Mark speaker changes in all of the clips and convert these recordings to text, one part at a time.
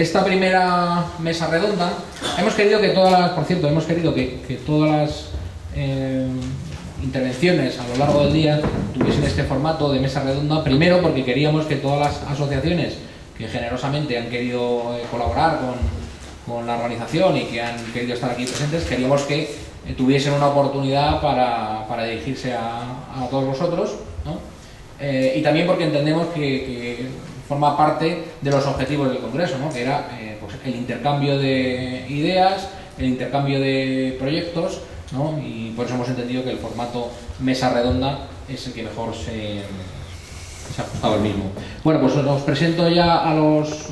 Speaker 1: esta primera mesa redonda, hemos querido que todas las, por cierto, hemos querido que todas las intervenciones a lo largo del día tuviesen este formato de mesa redonda, primero porque queríamos que todas las asociaciones que generosamente han querido colaborar con la organización y que han querido estar aquí presentes, queríamos que tuviesen una oportunidad para dirigirse a todos vosotros, ¿no? Y también porque entendemos que forma parte de los objetivos del Congreso, ¿no? Que era pues el intercambio de ideas, el intercambio de proyectos, ¿no? Y por eso hemos entendido que el formato mesa redonda es el que mejor se ajustaba al mismo. Bueno, pues os presento ya a los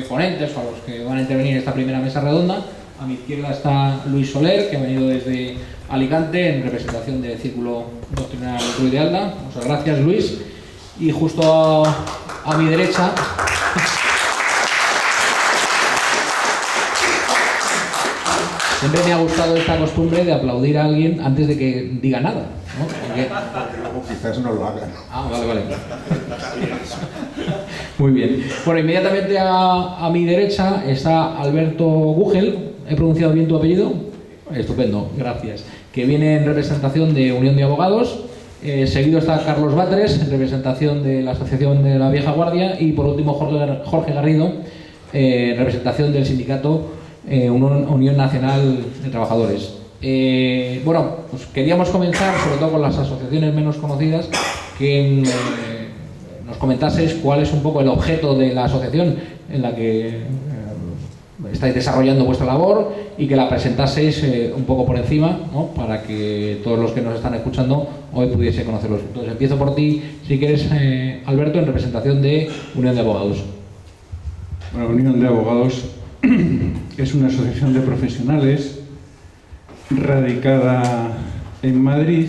Speaker 1: ponentes o a los que van a intervenir en esta primera mesa redonda. A mi izquierda está Luis Soler, que ha venido desde Alicante en representación del Círculo Doctrinal Ruiz de Alda. Muchas gracias, Luis. Y justo a mi derecha siempre me ha gustado esta costumbre de aplaudir a alguien antes de que diga nada, ¿no? Porque
Speaker 2: luego quizás no lo hagan.
Speaker 1: Ah, vale. Muy bien. Bueno, inmediatamente a mi derecha está Alberto Gugel. ¿He pronunciado bien tu apellido? Estupendo, gracias. Que viene en representación de Unión de Abogados. Seguido está Carlos Batres, en representación de la Asociación de la Vieja Guardia. Y por último Jorge Garrido, en representación del sindicato Unión Nacional de Trabajadores. Bueno, pues queríamos comenzar sobre todo con las asociaciones menos conocidas, que nos comentaseis cuál es un poco el objeto de la asociación en la que estáis desarrollando vuestra labor y que la presentaseis un poco por encima, ¿no? Para que todos los que nos están escuchando hoy pudiese conocerlos. Entonces empiezo por ti, si quieres, Alberto, en representación de Unión de Abogados.
Speaker 3: Bueno, Unión de Abogados es una asociación de profesionales radicada en Madrid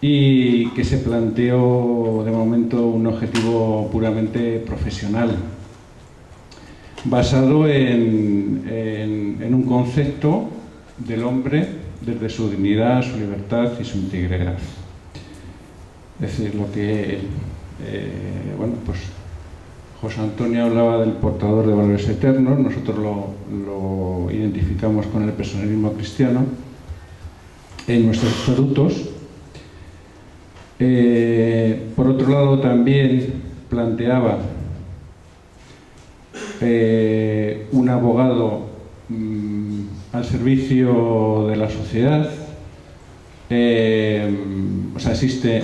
Speaker 3: y que se planteó de momento un objetivo puramente profesional, basado en un concepto del hombre desde su dignidad, su libertad y su integridad. Es decir, lo que, bueno, pues José Antonio hablaba del portador de valores eternos, nosotros lo identificamos con el personalismo cristiano en nuestros estatutos. Por otro lado, también planteaba un abogado al servicio de la sociedad. O sea, existe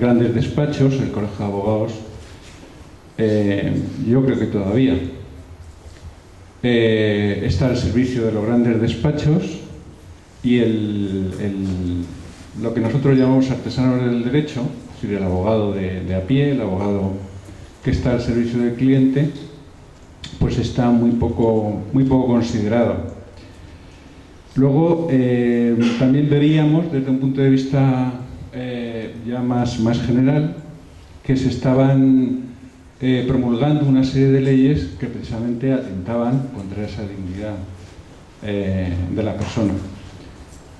Speaker 3: grandes despachos, el Colegio de Abogados, yo creo que todavía está al servicio de los grandes despachos y lo que nosotros llamamos artesanos del derecho, es decir, el abogado de a pie, el abogado que está al servicio del cliente, pues está muy poco considerado. Luego, también veíamos, desde un punto de vista ya más general, que se estaban promulgando una serie de leyes que precisamente atentaban contra esa dignidad de la persona.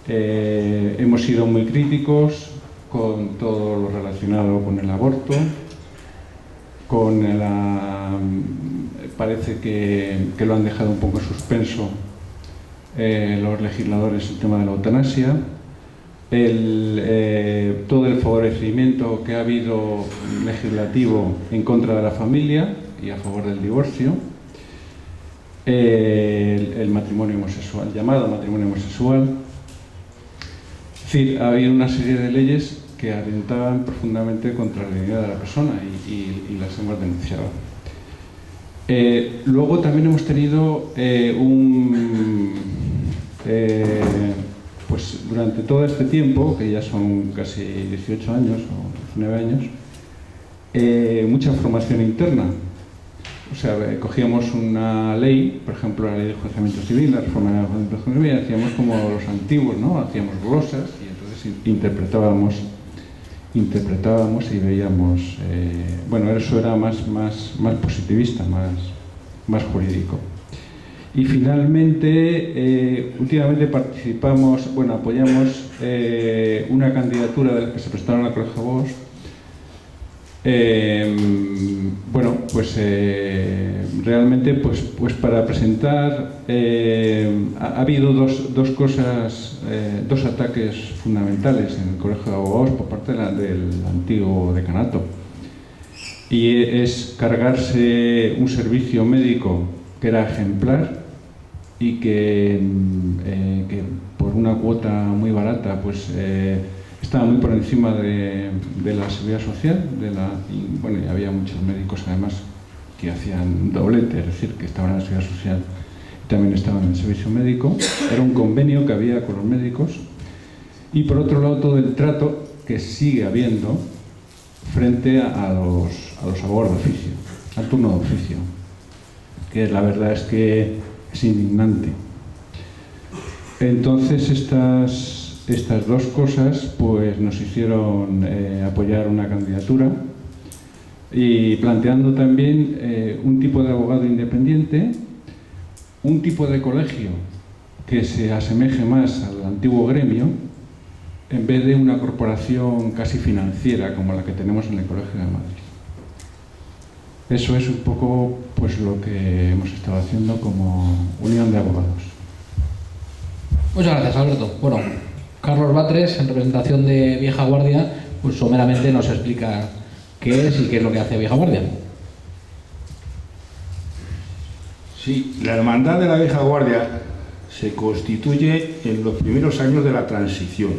Speaker 3: Hemos sido muy críticos con todo lo relacionado con el aborto, parece que lo han dejado un poco en suspenso los legisladores el tema de la eutanasia, todo el favorecimiento que ha habido legislativo en contra de la familia y a favor del divorcio, el matrimonio homosexual, llamado matrimonio homosexual. Es decir, ha habido una serie de leyes que atentaban profundamente contra la dignidad de la persona y las hemos denunciado. Luego también hemos tenido pues durante todo este tiempo, que ya son casi 18 años o 19 años, mucha formación interna. O sea, cogíamos una ley, por ejemplo la ley de enjuiciamiento civil, la reforma de la enjuiciamiento civil, y hacíamos como los antiguos, ¿no? Hacíamos glosas y entonces interpretábamos y veíamos, bueno, eso era más positivista, más jurídico. Y finalmente, últimamente apoyamos una candidatura de las que se prestaron al Colegio de Abogados Bueno, pues realmente pues para presentar ha habido dos cosas, dos ataques fundamentales en el Colegio de Abogados por parte del antiguo decanato. Y es cargarse un servicio médico que era ejemplar y que por una cuota muy barata pues estaba muy por encima de la seguridad social, y bueno, y había muchos médicos además que hacían doblete, es decir, que estaban en la seguridad social y también estaban en el servicio médico. Era un convenio que había con los médicos. Y por otro lado, todo el trato que sigue habiendo frente a los abogados de oficio, al turno de oficio, que la verdad es que es indignante. Entonces estas dos cosas pues nos hicieron apoyar una candidatura y planteando también un tipo de abogado independiente, un tipo de colegio que se asemeje más al antiguo gremio en vez de una corporación casi financiera como la que tenemos en el Colegio de Madrid. Eso es un poco pues lo que hemos estado haciendo como Unión de Abogados.
Speaker 1: Muchas gracias, Alberto. Bueno, Carlos Batres, en representación de Vieja Guardia, pues someramente nos explica qué es y qué es lo que hace Vieja Guardia.
Speaker 4: Sí, la Hermandad de la Vieja Guardia se constituye en los primeros años de la transición,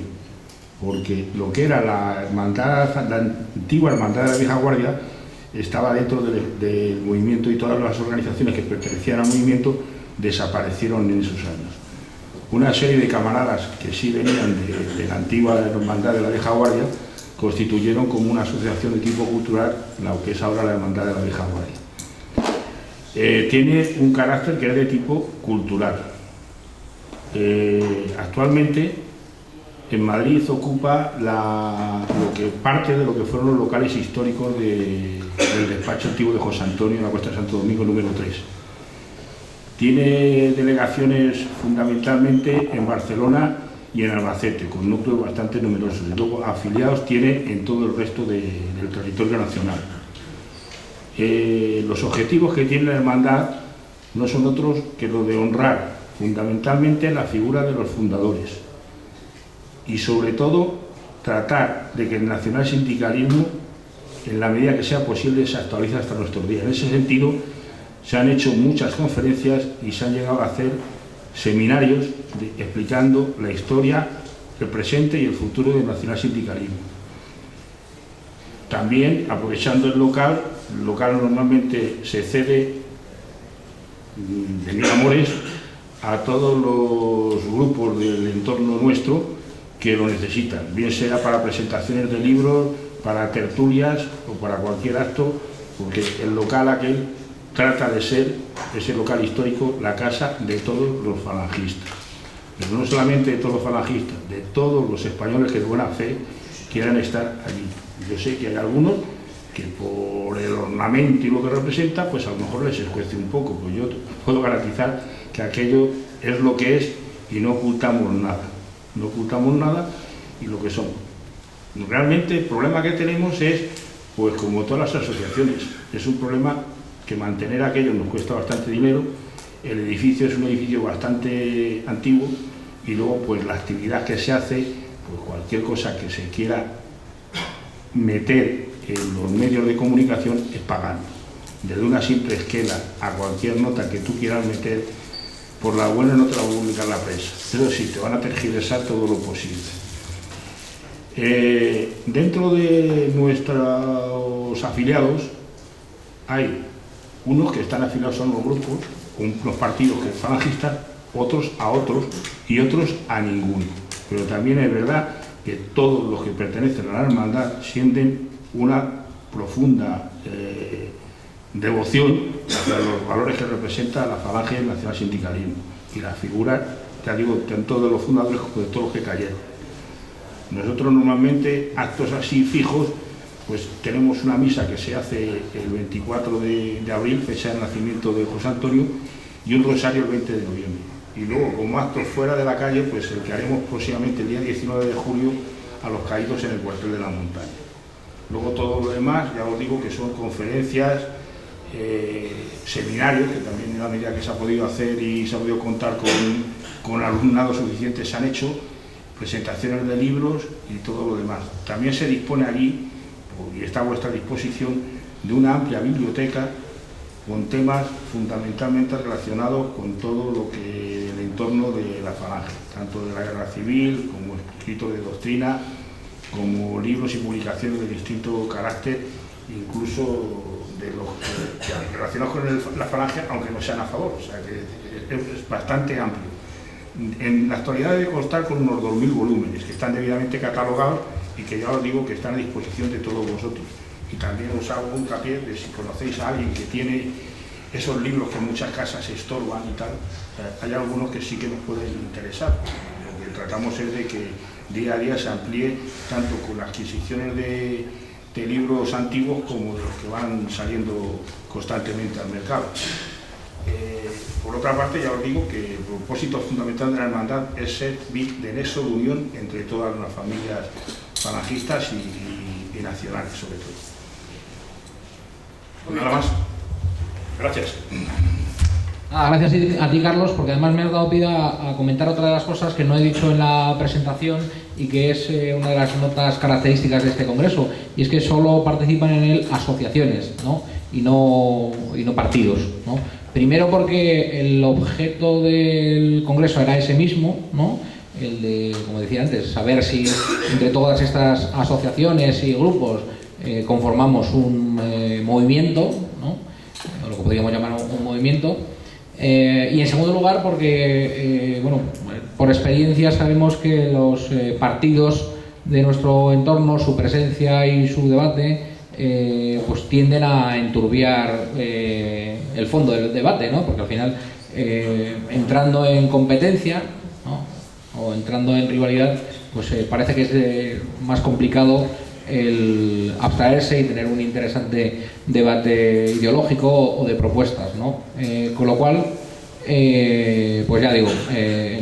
Speaker 4: porque lo que era la antigua Hermandad de la Vieja Guardia estaba dentro del movimiento, y todas las organizaciones que pertenecían al movimiento desaparecieron en esos años. Una serie de camaradas que sí venían de la antigua Hermandad de la Vieja Guardia constituyeron como una asociación de tipo cultural lo que es ahora la Hermandad de la Vieja Guardia. Tiene un carácter que es de tipo cultural. Actualmente en Madrid ocupa parte de lo que fueron los locales históricos del despacho antiguo de José Antonio en la Cuesta de Santo Domingo número 3. Tiene delegaciones fundamentalmente en Barcelona y en Albacete, con núcleos bastante numerosos. Y luego afiliados tiene en todo el resto del territorio nacional. Los objetivos que tiene la hermandad no son otros que los de honrar fundamentalmente la figura de los fundadores y sobre todo tratar de que el nacionalsindicalismo, en la medida que sea posible, se actualice hasta nuestros días. En ese sentido se han hecho muchas conferencias y se han llegado a hacer seminarios explicando la historia, el presente y el futuro del nacionalsindicalismo. También, aprovechando el local normalmente se cede de mil amores a todos los grupos del entorno nuestro que lo necesitan, bien sea para presentaciones de libros, para tertulias o para cualquier acto, porque el local aquel trata de ser, ese local histórico, la casa de todos los falangistas. Pero no solamente de todos los falangistas, de todos los españoles que de buena fe quieran estar allí. Yo sé que hay algunos que por el ornamento y lo que representa, pues a lo mejor les escuece un poco, pues yo puedo garantizar que aquello es lo que es y no ocultamos nada. No ocultamos nada y lo que somos. Realmente el problema que tenemos es, pues como todas las asociaciones, es un problema que mantener aquello nos cuesta bastante dinero. El edificio es un edificio bastante antiguo y luego pues la actividad que se hace, pues cualquier cosa que se quiera meter en los medios de comunicación es pagando. Desde una simple esquela a cualquier nota que tú quieras meter, por la buena no te la va a publicar la prensa, pero sí, te van a tergiversar todo lo posible. Dentro de nuestros afiliados hay unos que están afiliados a unos grupos, unos partidos que son falangistas, otros a otros y otros a ninguno. Pero también es verdad que todos los que pertenecen a la hermandad sienten una profunda devoción hacia los valores que representa la falange y el nacionalsindicalismo y la figura, ya digo, tanto de los fundadores como de todos los que cayeron. Nosotros normalmente, actos así fijos, pues tenemos una misa que se hace el 24 de abril, fecha de nacimiento de José Antonio, y un rosario el 20 de noviembre. Y luego, como actos fuera de la calle, pues el que haremos próximamente el día 19 de julio a los caídos en el cuartel de la montaña. Luego todo lo demás, ya os digo que son conferencias, seminarios, que también en la medida que se ha podido hacer y se ha podido contar con alumnado suficiente se han hecho, presentaciones de libros y todo lo demás. También se dispone allí, y está a vuestra disposición, de una amplia biblioteca con temas fundamentalmente relacionados con todo lo que el entorno de la Falange, tanto de la guerra civil como escritos de doctrina, como libros y publicaciones de distinto carácter, incluso de los relacionados con la Falange, aunque no sean a favor, o sea que es bastante amplio. En la actualidad debe constar con unos 2.000 volúmenes que están debidamente catalogados y que ya os digo que están a disposición de todos vosotros. Y también os hago un hincapié de si conocéis a alguien que tiene esos libros que en muchas casas se estorban y tal, hay algunos que sí que nos pueden interesar. Lo que tratamos es de que día a día se amplíe tanto con las adquisiciones de libros antiguos como de los que van saliendo constantemente al mercado. Por otra parte, ya os digo que el propósito fundamental de la hermandad es ser de nexo de unión entre todas las familias falangistas y nacionales, sobre todo. Pues nada más. Gracias.
Speaker 1: Gracias a ti, Carlos, porque además me has dado pie a comentar otra de las cosas que no he dicho en la presentación y que es una de las notas características de este congreso, y es que solo participan en él asociaciones, ¿no? y no partidos, ¿no? Primero porque el objeto del congreso era ese mismo, ¿no? El de, como decía antes, saber si entre todas estas asociaciones y grupos conformamos un movimiento, ¿no? O lo que podríamos llamar un movimiento. Y en segundo lugar porque, bueno, por experiencia sabemos que los partidos de nuestro entorno, su presencia y su debate, pues tienden a enturbiar el fondo del debate, ¿no? Porque al final, entrando en competencia, ¿no? O entrando en rivalidad, pues parece que es más complicado el abstraerse y tener un interesante debate ideológico o de propuestas, ¿no? Con lo cual, pues ya digo,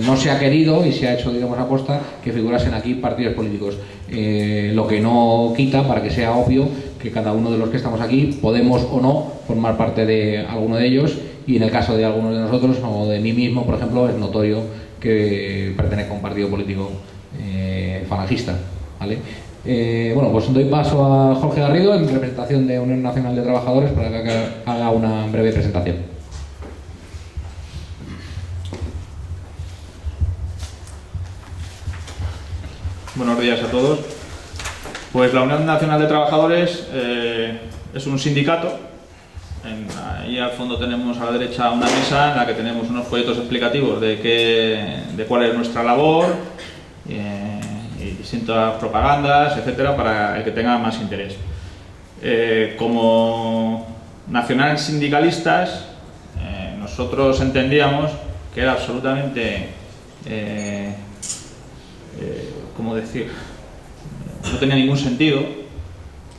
Speaker 1: no se ha querido y se ha hecho, digamos, aposta que figurasen aquí partidos políticos, lo que no quita para que sea obvio que cada uno de los que estamos aquí podemos o no formar parte de alguno de ellos, y en el caso de algunos de nosotros o de mí mismo, por ejemplo, es notorio que pertenezco a un partido político falangista, ¿vale? Bueno, pues doy paso a Jorge Garrido en representación de Unión Nacional de Trabajadores para que haga una breve presentación.
Speaker 5: Buenos días a todos. Pues la Unión Nacional de Trabajadores es un sindicato. Ahí al fondo tenemos a la derecha una mesa en la que tenemos unos folletos explicativos de cuál es nuestra labor, y distintas propagandas, etcétera, para el que tenga más interés. Como nacionales sindicalistas, nosotros entendíamos que era absolutamente, ¿cómo decir?, no tenía ningún sentido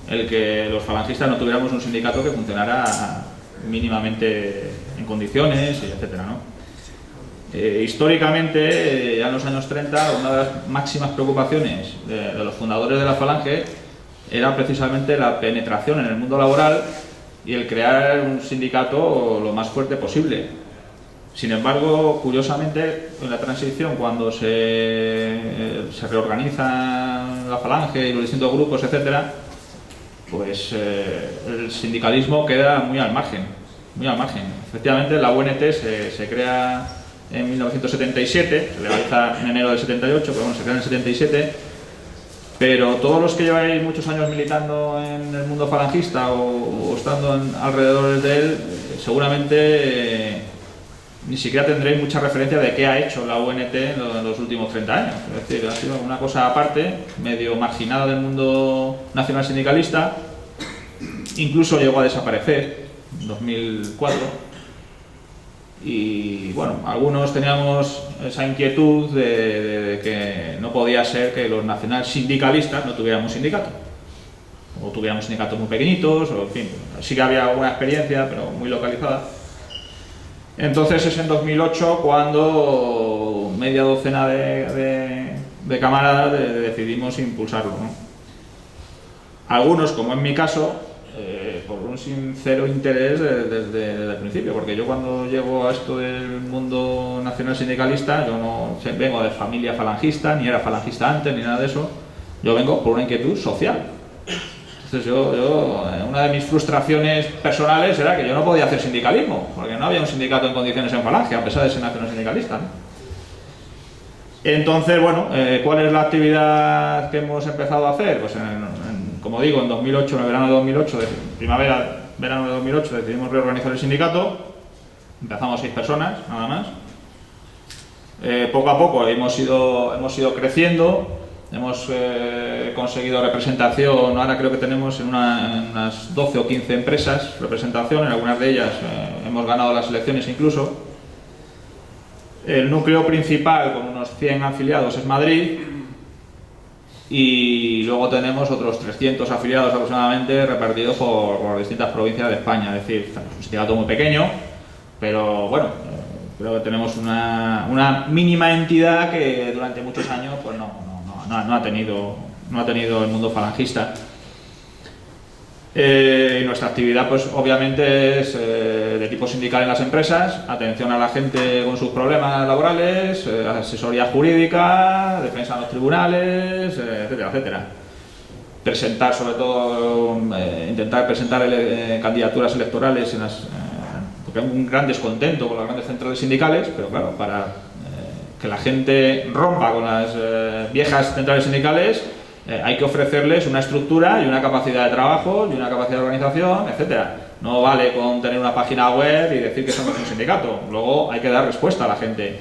Speaker 5: el que los falangistas no tuviéramos un sindicato que funcionara mínimamente en condiciones, etcétera, ¿no? Históricamente, ya en los años 30, una de las máximas preocupaciones de los fundadores de la Falange era precisamente la penetración en el mundo laboral y el crear un sindicato lo más fuerte posible. Sin embargo, curiosamente, en la transición, cuando se reorganiza la Falange y los distintos grupos, etcétera, pues el sindicalismo queda muy al margen, muy al margen. Efectivamente, la UNT se crea en 1977, se legaliza en enero del 78, pero bueno, se crea en el 77, pero todos los que lleváis muchos años militando en el mundo falangista o estando alrededor de él, seguramente ni siquiera tendréis mucha referencia de qué ha hecho la UNT en los últimos 30 años. Es decir, ha sido una cosa aparte, medio marginada del mundo nacional sindicalista, incluso llegó a desaparecer en 2004. Y bueno, algunos teníamos esa inquietud de que no podía ser que los nacional sindicalistas no tuviéramos sindicato, o tuviéramos sindicatos muy pequeñitos, o en fin, sí que había alguna experiencia, pero muy localizada. Entonces es en 2008 cuando media docena de, camaradas decidimos impulsarlo, ¿no? Algunos, como en mi caso, por un sincero interés desde el principio, porque yo cuando llego a esto del mundo nacional sindicalista, yo no vengo de familia falangista, ni era falangista antes, ni nada de eso. Yo vengo por una inquietud social. Entonces una de mis frustraciones personales era que yo no podía hacer sindicalismo, porque no había un sindicato en condiciones en Falange, a pesar de ser nacional sindicalista, ¿no? Entonces, bueno, ¿cuál es la actividad que hemos empezado a hacer? Pues como digo, en 2008, en el verano de 2008, verano de 2008, decidimos reorganizar el sindicato. Empezamos 6 personas, nada más. Poco a poco hemos ido creciendo, hemos conseguido representación. Ahora creo que tenemos en unas 12 o 15 empresas representación, en algunas de ellas hemos ganado las elecciones incluso. El núcleo principal, con unos 100 afiliados, es Madrid. Y luego tenemos otros 300 afiliados aproximadamente repartidos por distintas provincias de España. Es decir, es un sindicato muy pequeño, pero bueno, creo que tenemos una mínima entidad que durante muchos años pues no ha tenido el mundo falangista. Y nuestra actividad pues obviamente es de tipo sindical en las empresas, atención a la gente con sus problemas laborales, asesoría jurídica, defensa en los tribunales, etcétera, etcétera. Presentar, sobre todo, intentar presentar candidaturas electorales porque hay un gran descontento con las grandes centrales sindicales, pero claro, para que la gente rompa con las viejas centrales sindicales, hay que ofrecerles una estructura y una capacidad de trabajo y una capacidad de organización, etcétera. No vale con tener una página web y decir que somos un sindicato. Luego hay que dar respuesta a la gente.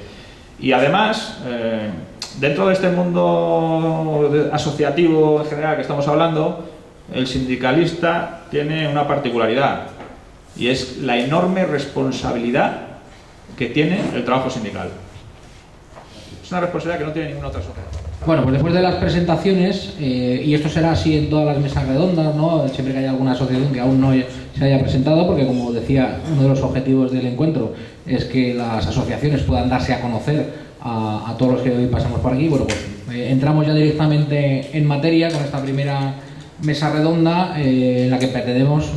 Speaker 5: Y además, dentro de este mundo asociativo en general que estamos hablando, el sindicalista tiene una particularidad y es la enorme responsabilidad que tiene el trabajo sindical. Es una responsabilidad que no tiene ninguna otra sociedad.
Speaker 1: Bueno, pues después de las presentaciones, y esto será así en todas las mesas redondas, ¿no? Siempre que haya alguna asociación que aún no se haya presentado, porque como decía, uno de los objetivos del encuentro es que las asociaciones puedan darse a conocer a todos los que hoy pasamos por aquí. Bueno, pues entramos ya directamente en materia con esta primera mesa redonda en la que pretendemos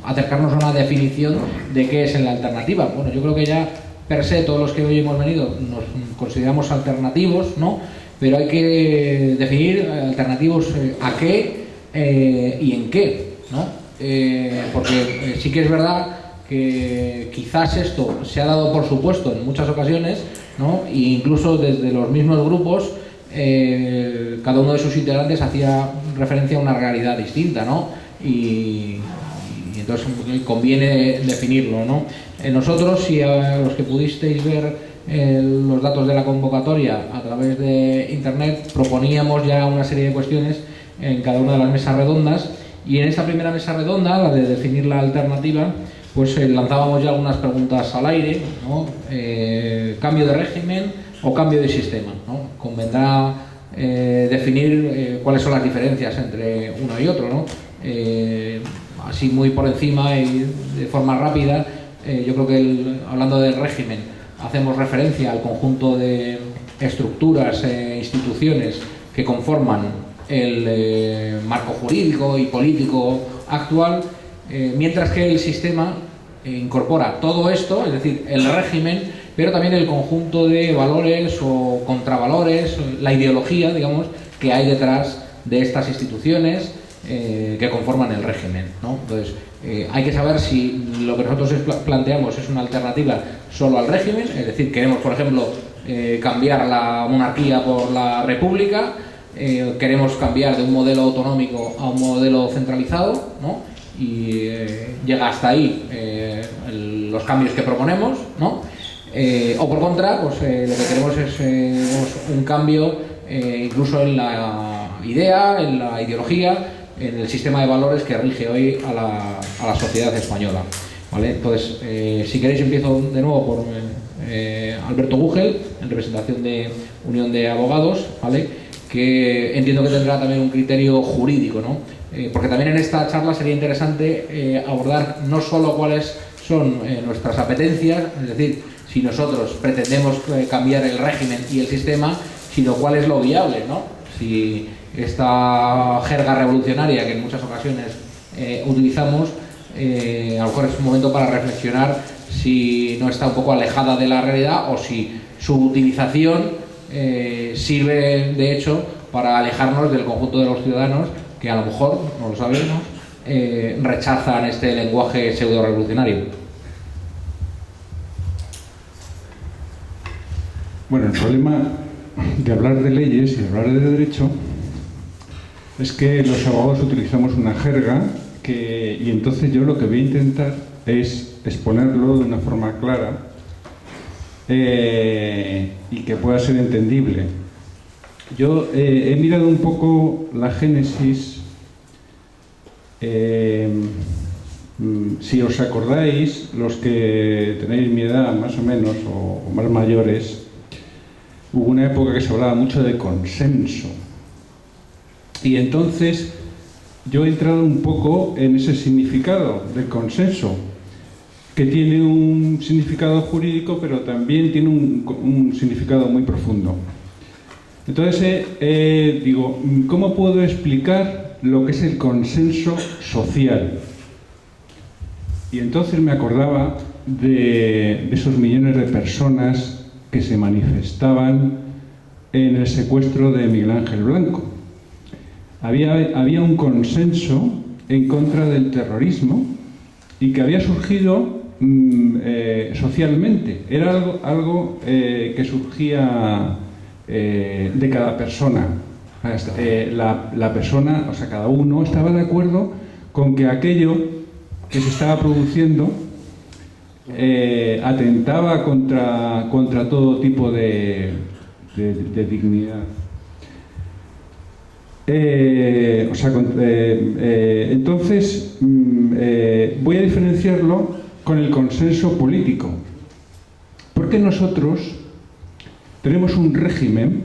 Speaker 1: acercarnos a una definición de qué es la alternativa. Bueno, yo creo que ya per se todos los que hoy hemos venido nos consideramos alternativos, ¿no? Pero hay que definir alternativos a qué y en qué, ¿no? Porque sí que es verdad que quizás esto se ha dado por supuesto en muchas ocasiones, ¿no? E incluso desde los mismos grupos cada uno de sus integrantes hacía referencia a una realidad distinta, ¿no? Y entonces conviene definirlo, ¿no? Nosotros, si a los que pudisteis ver los datos de la convocatoria a través de internet, proponíamos ya una serie de cuestiones en cada una de las mesas redondas, y en esta primera mesa redonda, la de definir la alternativa, pues lanzábamos ya algunas preguntas al aire, ¿no? Cambio de régimen o cambio de sistema, ¿no? Convendrá definir cuáles son las diferencias entre uno y otro, ¿no? Así muy por encima y de forma rápida, yo creo que hablando del régimen hacemos referencia al conjunto de estructuras e instituciones que conforman el marco jurídico y político actual, mientras que el sistema incorpora todo esto, es decir, el régimen, pero también el conjunto de valores o contravalores, la ideología, digamos, que hay detrás de estas instituciones que conforman el régimen, ¿no? Entonces, hay que saber si lo que nosotros planteamos es una alternativa solo al régimen, es decir, queremos, por ejemplo, cambiar la monarquía por la república, queremos cambiar de un modelo autonómico a un modelo centralizado, ¿no? Y llega hasta ahí los cambios que proponemos, ¿no? O por contra, pues lo que queremos es un cambio incluso en la idea, en la ideología, en el sistema de valores que rige hoy a la sociedad española, ¿vale? Entonces, si queréis empiezo de nuevo por Alberto Gugel, en representación de Unión de Abogados, ¿vale? Que entiendo que tendrá también un criterio jurídico, ¿no? Porque también en esta charla sería interesante abordar no solo cuáles son nuestras apetencias, es decir, si nosotros pretendemos cambiar el régimen y el sistema, sino cuál es lo viable, ¿no? Si esta jerga revolucionaria que en muchas ocasiones utilizamos, a lo mejor es un momento para reflexionar si no está un poco alejada de la realidad o si su utilización sirve de hecho para alejarnos del conjunto de los ciudadanos que a lo mejor, no lo sabemos, rechazan este lenguaje pseudo-revolucionario.
Speaker 3: Bueno, el problema de hablar de leyes y de hablar de derecho es que los abogados utilizamos una jerga y entonces yo lo que voy a intentar es exponerlo de una forma clara y que pueda ser entendible. Yo he mirado un poco la génesis. Si os acordáis, los que tenéis mi edad más o menos o más mayores, hubo una época que se hablaba mucho de consenso. Y entonces yo he entrado un poco en ese significado del consenso, que tiene un significado jurídico, pero también tiene un significado muy profundo. Entonces digo, ¿cómo puedo explicar lo que es el consenso social? Y entonces me acordaba de esos millones de personas que se manifestaban en el secuestro de Miguel Ángel Blanco. Había un consenso en contra del terrorismo y que había surgido socialmente. Era algo que surgía de cada persona. La persona, o sea, cada uno estaba de acuerdo con que aquello que se estaba produciendo atentaba contra todo tipo de dignidad. Entonces voy a diferenciarlo con el consenso político, porque nosotros tenemos un régimen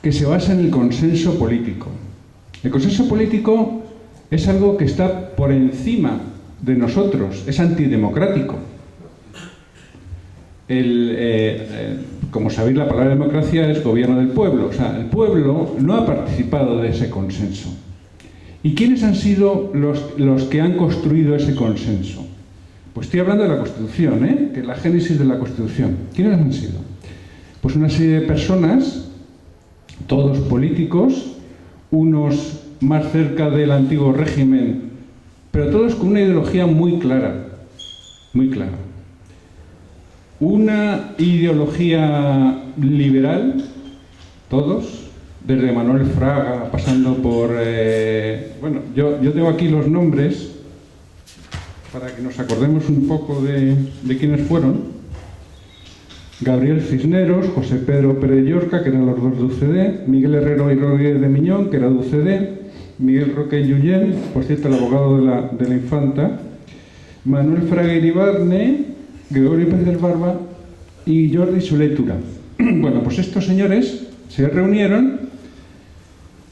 Speaker 3: que se basa en el consenso político. El consenso político es algo que está por encima de nosotros, es antidemocrático. Como sabéis, la palabra democracia es gobierno del pueblo. O sea, el pueblo no ha participado de ese consenso. ¿Y quiénes han sido los que han construido ese consenso? Pues estoy hablando de la Constitución, que es la génesis de la Constitución. ¿Quiénes han sido? Pues una serie de personas, todos políticos, unos más cerca del antiguo régimen, pero todos con una ideología muy clara, muy clara. Una ideología liberal, todos, desde Manuel Fraga, pasando por... bueno, yo tengo aquí los nombres para que nos acordemos un poco de quiénes fueron. Gabriel Cisneros, José Pedro Pérez Llorca, que eran los dos de UCD, Miguel Herrero y Rodríguez de Miñón, que era de UCD, Miguel Roque Lluyén, por cierto, el abogado de la infanta, Manuel Fraga Iribarne, Gregorio Pérez del Barba y Jordi Solétura. Bueno, pues estos señores se reunieron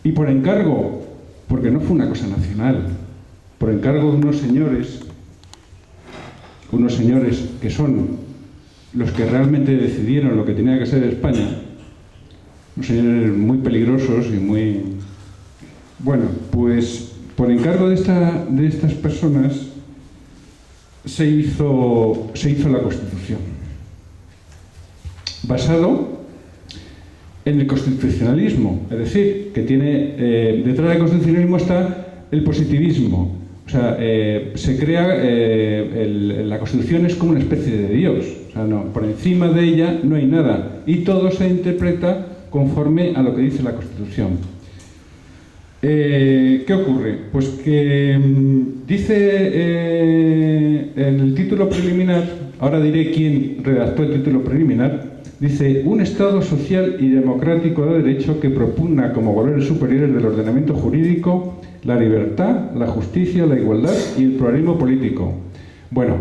Speaker 3: y por encargo, porque no fue una cosa nacional, por encargo de unos señores que son los que realmente decidieron lo que tenía que ser España, unos señores muy peligrosos y muy... Bueno, pues por encargo de estas personas se hizo la Constitución, basado en el constitucionalismo, es decir, que tiene detrás del constitucionalismo está el positivismo. O sea, se crea, la Constitución es como una especie de Dios, o sea, no, por encima de ella no hay nada y todo se interpreta conforme a lo que dice la Constitución. ¿Qué ocurre? Pues que dice en el título preliminar, ahora diré quién redactó el título preliminar, dice: un Estado social y democrático de derecho que propugna como valores superiores del ordenamiento jurídico la libertad, la justicia, la igualdad y el pluralismo político. Bueno,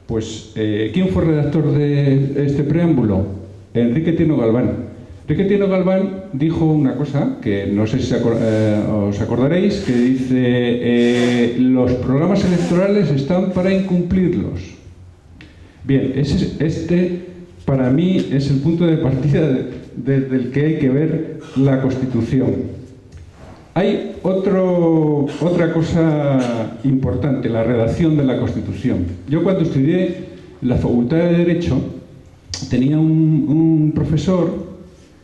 Speaker 3: pues ¿quién fue redactor de este preámbulo? Enrique Tino Galván. Enrique Tino Galván dijo una cosa que no sé si os acordaréis, que dice los programas electorales están para incumplirlos. Bien, este para mí es el punto de partida desde el que hay que ver la Constitución. Hay otra cosa importante, la redacción de la Constitución. Yo cuando estudié en la Facultad de Derecho tenía un profesor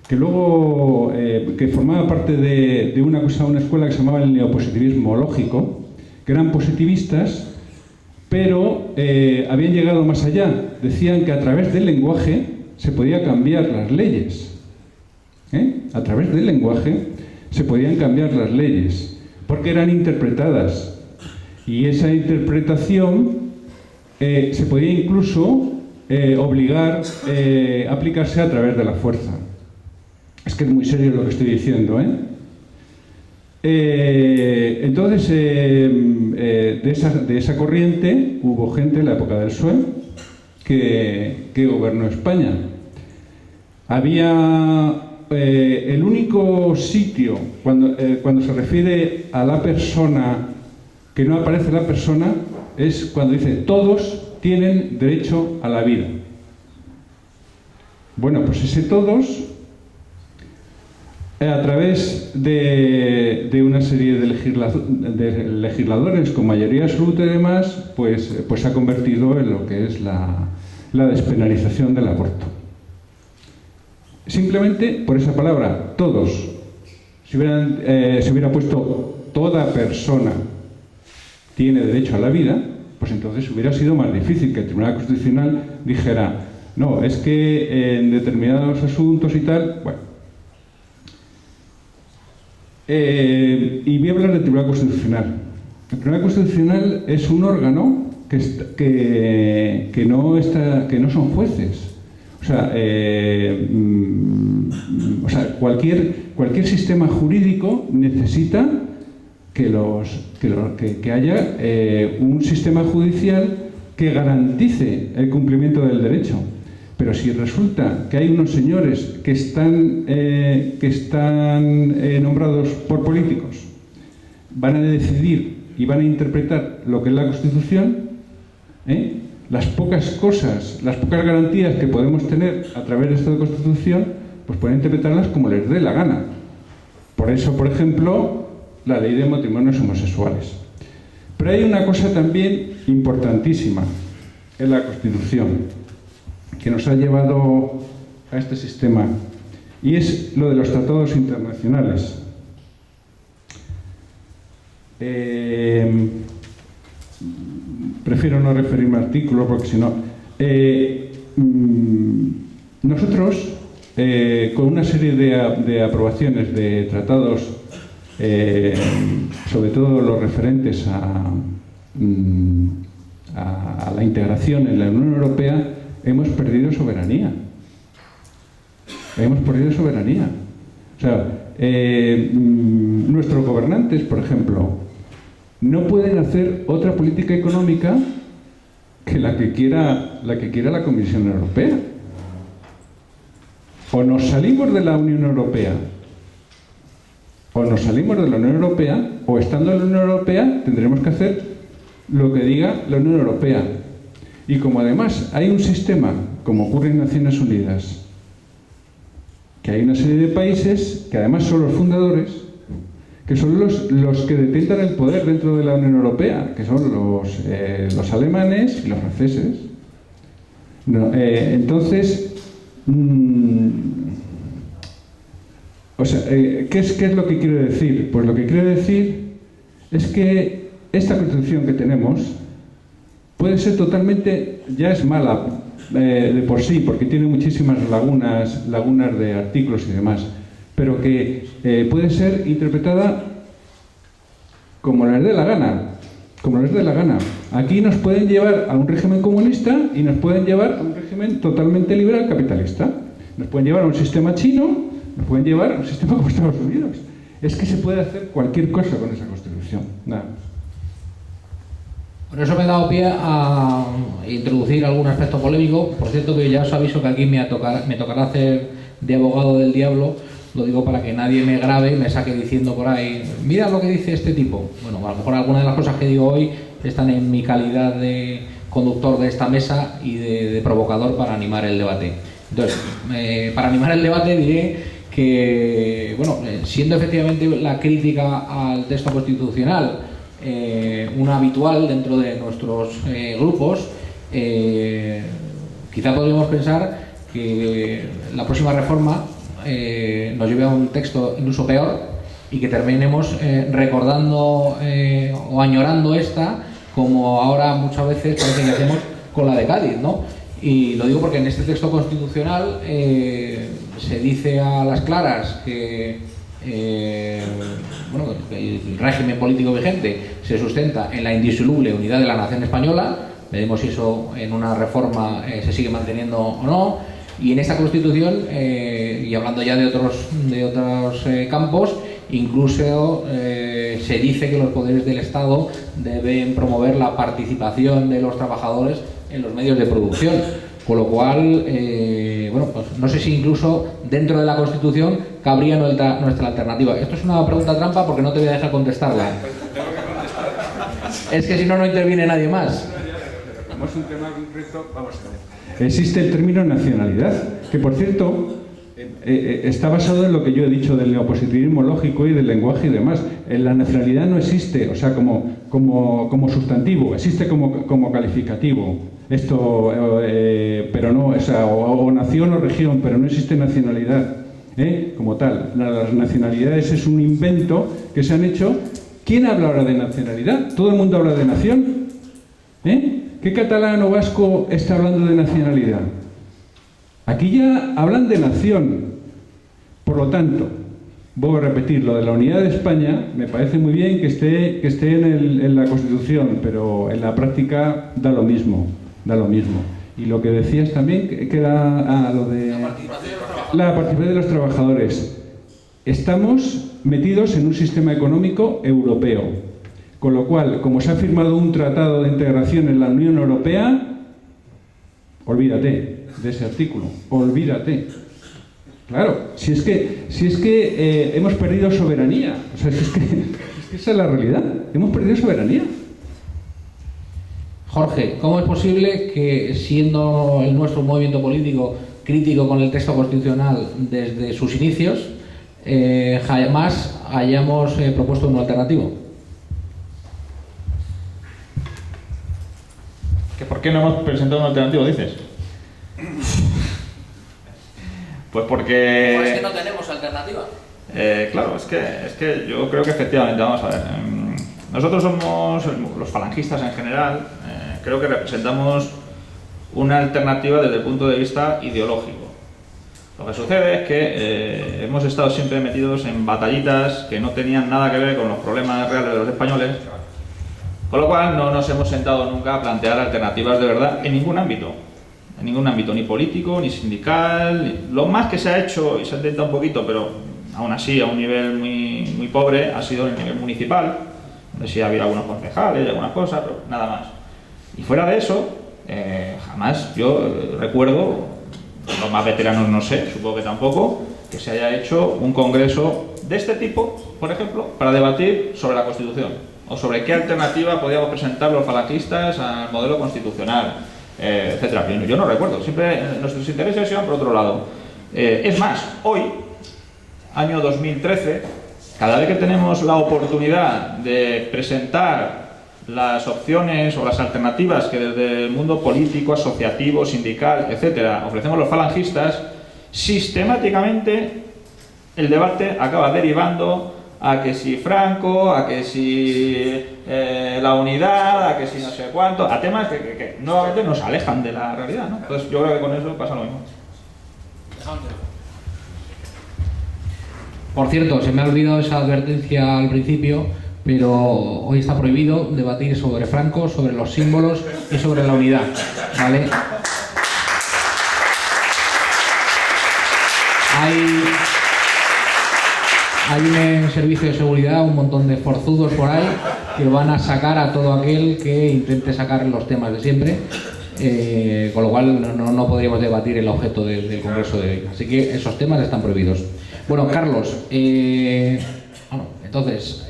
Speaker 3: que luego que formaba parte de una escuela que se llamaba el neopositivismo lógico, que eran positivistas, pero habían llegado más allá. Decían que a través del lenguaje se podía cambiar las leyes. A través del lenguaje se podían cambiar las leyes, porque eran interpretadas. Y esa interpretación se podía incluso obligar a aplicarse a través de la fuerza. Es que es muy serio lo que estoy diciendo, Entonces, de esa corriente hubo gente en la época del PSOE que gobernó España. Había el único sitio, cuando se refiere a la persona, que no aparece la persona, es cuando dice todos tienen derecho a la vida. Bueno, pues ese todos, a través de una serie de legisladores con mayoría absoluta y demás, pues se ha convertido en lo que es la despenalización del aborto. Simplemente por esa palabra, todos. Si se hubiera puesto toda persona tiene derecho a la vida, pues entonces hubiera sido más difícil que el Tribunal Constitucional dijera, no, es que en determinados asuntos y tal, bueno. Y voy a hablar del Tribunal Constitucional. El Tribunal Constitucional es un órgano que no son jueces. O sea, cualquier sistema jurídico necesita que haya un sistema judicial que garantice el cumplimiento del derecho. Pero si resulta que hay unos señores que están nombrados por políticos, van a decidir y van a interpretar lo que es la Constitución, las pocas garantías que podemos tener a través de esta Constitución, pues pueden interpretarlas como les dé la gana. Por eso, por ejemplo, la ley de matrimonios homosexuales. Pero hay una cosa también importantísima en la Constitución que nos ha llevado a este sistema, y es lo de los tratados internacionales. Prefiero no referirme al artículo porque si no... nosotros, con una serie de aprobaciones de tratados, sobre todo los referentes a la integración en la Unión Europea, hemos perdido soberanía. Hemos perdido soberanía. O sea, nuestros gobernantes, por ejemplo, no pueden hacer otra política económica que la que quiera la Comisión Europea. O nos salimos de la Unión Europea, o estando en la Unión Europea tendremos que hacer lo que diga la Unión Europea. Y como además hay un sistema, como ocurre en Naciones Unidas, que hay una serie de países que además son los fundadores, que son los que detentan el poder dentro de la Unión Europea, que son los alemanes y los franceses. No, entonces, ¿qué es lo que quiero decir? Pues lo que quiero decir es que esta Constitución que tenemos puede ser totalmente, ya es mala de por sí, porque tiene muchísimas lagunas de artículos y demás, pero que puede ser interpretada como les dé la gana. Aquí nos pueden llevar a un régimen comunista y nos pueden llevar a un régimen totalmente liberal capitalista. Nos pueden llevar a un sistema chino, nos pueden llevar a un sistema como Estados Unidos. Es que se puede hacer cualquier cosa con esa Constitución. Nada.
Speaker 1: Por eso me he dado pie a introducir algún aspecto polémico. Por cierto, que ya os aviso que aquí me tocará hacer de abogado del diablo. Lo digo para que nadie me grabe y me saque diciendo por ahí, mira lo que dice este tipo. Bueno, a lo mejor algunas de las cosas que digo hoy están en mi calidad de conductor de esta mesa y de provocador para animar el debate. Entonces, para animar el debate diré que, bueno, siendo efectivamente la crítica al texto constitucional una habitual dentro de nuestros grupos, quizá podríamos pensar que la próxima reforma nos lleve a un texto incluso peor y que terminemos recordando o añorando esta, como ahora muchas veces parece que hacemos con la de Cádiz, ¿no? Y lo digo porque en este texto constitucional se dice a las claras que bueno, el régimen político vigente se sustenta en la indisoluble unidad de la nación española. Veremos si eso en una reforma se sigue manteniendo o no. Y en esta Constitución, y hablando ya de otros campos, incluso se dice que los poderes del Estado deben promover la participación de los trabajadores en los medios de producción. Con lo cual, bueno, pues no sé si incluso dentro de la Constitución cabría nuestra alternativa. Esto es una pregunta trampa porque no te voy a dejar contestarla. Es que si no, no interviene nadie más.
Speaker 3: Como es un tema concreto, vamos a ver. Existe el término nacionalidad, que por cierto está basado en lo que yo he dicho del neopositivismo lógico y del lenguaje y demás. La nacionalidad no existe, o sea, como sustantivo, existe como calificativo. Esto, pero no, o sea, o nación o región, pero no existe nacionalidad, como tal. Las nacionalidades es un invento que se han hecho. ¿Quién habla ahora de nacionalidad? ¿Todo el mundo habla de nación? ¿Qué catalán o vasco está hablando de nacionalidad? Aquí ya hablan de nación. Por lo tanto, voy a repetir, lo de la unidad de España me parece muy bien que esté en la Constitución, pero en la práctica da lo mismo. Y lo que decías también, que era lo de la participación de los trabajadores. Estamos metidos en un sistema económico europeo, con lo cual, como se ha firmado un tratado de integración en la Unión Europea, olvídate de ese artículo, olvídate. Claro, si es que hemos perdido soberanía, o sea, es que esa es la realidad, hemos perdido soberanía.
Speaker 1: Jorge, ¿cómo es posible que, siendo el nuestro un movimiento político crítico con el texto constitucional desde sus inicios, jamás hayamos propuesto uno alternativo?
Speaker 5: ¿Que por qué no hemos presentado un alternativo, dices? Pues porque...
Speaker 1: Pues es que no tenemos alternativa.
Speaker 5: Claro, es que yo creo que efectivamente, vamos a ver, nosotros somos, los falangistas en general, creo que representamos una alternativa desde el punto de vista ideológico. Lo que sucede es que hemos estado siempre metidos en batallitas que no tenían nada que ver con los problemas reales de los españoles, con lo cual no nos hemos sentado nunca a plantear alternativas de verdad en ningún ámbito, ni político, ni sindical. Lo más que se ha hecho, y se ha intentado un poquito, pero aún así a un nivel muy pobre, ha sido en el nivel municipal, donde sí ha habido algunos concejales y algunas cosas, pero nada más. Y fuera de eso, jamás yo recuerdo, los más veteranos no sé, supongo que tampoco, que se haya hecho un congreso de este tipo, por ejemplo, para debatir sobre la Constitución, o sobre qué alternativa podíamos presentar los falangistas al modelo constitucional, etcétera. Yo no recuerdo, siempre nuestros intereses iban por otro lado. Es más, hoy, año 2013, cada vez que tenemos la oportunidad de presentar las opciones o las alternativas que desde el mundo político, asociativo, sindical, etcétera, ofrecemos los falangistas, sistemáticamente el debate acaba derivando a que si Franco, a que si la unidad, a que si no sé cuánto, a temas que nuevamente nos alejan de la realidad, ¿no? Entonces yo creo que con eso pasa lo mismo.
Speaker 1: Por cierto, se me ha olvidado esa advertencia al principio, pero hoy está prohibido debatir sobre Franco, sobre los símbolos y sobre la unidad, ¿vale? Hay un servicio de seguridad, un montón de forzudos por ahí que van a sacar a todo aquel que intente sacar los temas de siempre, con lo cual no podríamos debatir el objeto del Congreso de hoy. Así que esos temas están prohibidos. Bueno, Carlos, entonces,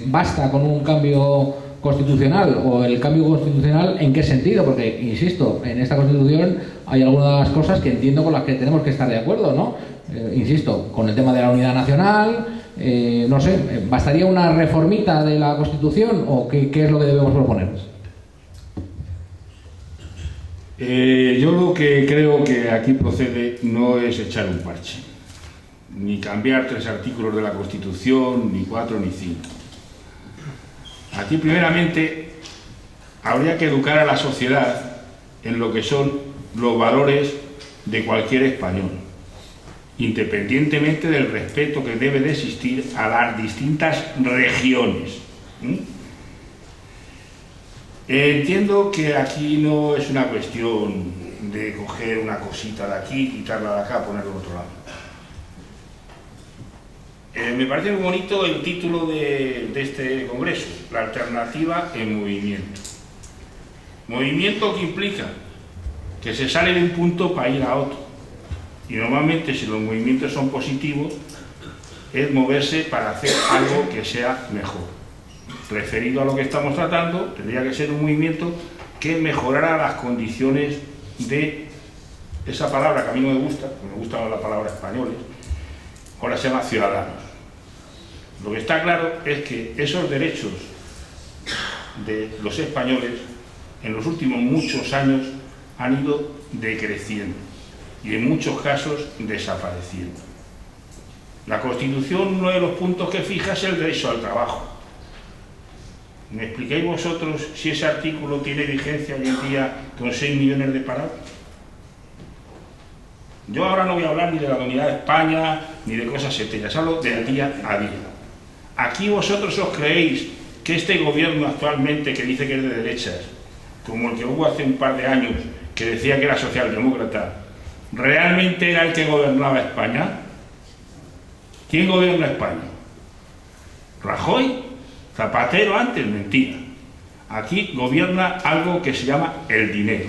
Speaker 1: ¿basta con un cambio constitucional? ¿O el cambio constitucional en qué sentido? Porque, insisto, en esta Constitución hay algunas cosas que entiendo con las que tenemos que estar de acuerdo, ¿no? insisto, con el tema de la unidad nacional, no sé, ¿bastaría una reformita de la Constitución o qué es lo que debemos proponer?
Speaker 4: Yo lo que creo que aquí procede no es echar un parche, ni cambiar 3 artículos de la Constitución, ni 4 ni 5. Aquí primeramente habría que educar a la sociedad en lo que son los valores de cualquier español, independientemente del respeto que debe de existir a las distintas regiones. Entiendo que aquí no es una cuestión de coger una cosita de aquí, quitarla de acá, ponerla de otro lado. Me parece muy bonito el título de este congreso, la alternativa en movimiento. Movimiento que implica que se sale de un punto para ir a otro. Y normalmente, si los movimientos son positivos, es moverse para hacer algo que sea mejor. Referido a lo que estamos tratando, tendría que ser un movimiento que mejorara las condiciones de esa palabra que a mí no me gusta, porque me gustan las palabras españoles, ahora se llama ciudadanos. Lo que está claro es que esos derechos de los españoles en los últimos muchos años han ido decreciendo y en muchos casos desapareciendo. La Constitución, uno de los puntos que fija es el derecho al trabajo. ¿Me explicáis vosotros si ese artículo tiene vigencia hoy en día con 6 millones de parados? Yo ahora no voy a hablar ni de la unidad de España ni de cosas etéreas, hablo del día a día. ¿Aquí vosotros os creéis que este gobierno actualmente, que dice que es de derechas, como el que hubo hace un par de años, que decía que era socialdemócrata, realmente era el que gobernaba España? ¿Quién gobierna España? ¿Rajoy? ¿Zapatero antes? Mentira. Aquí gobierna algo que se llama el dinero.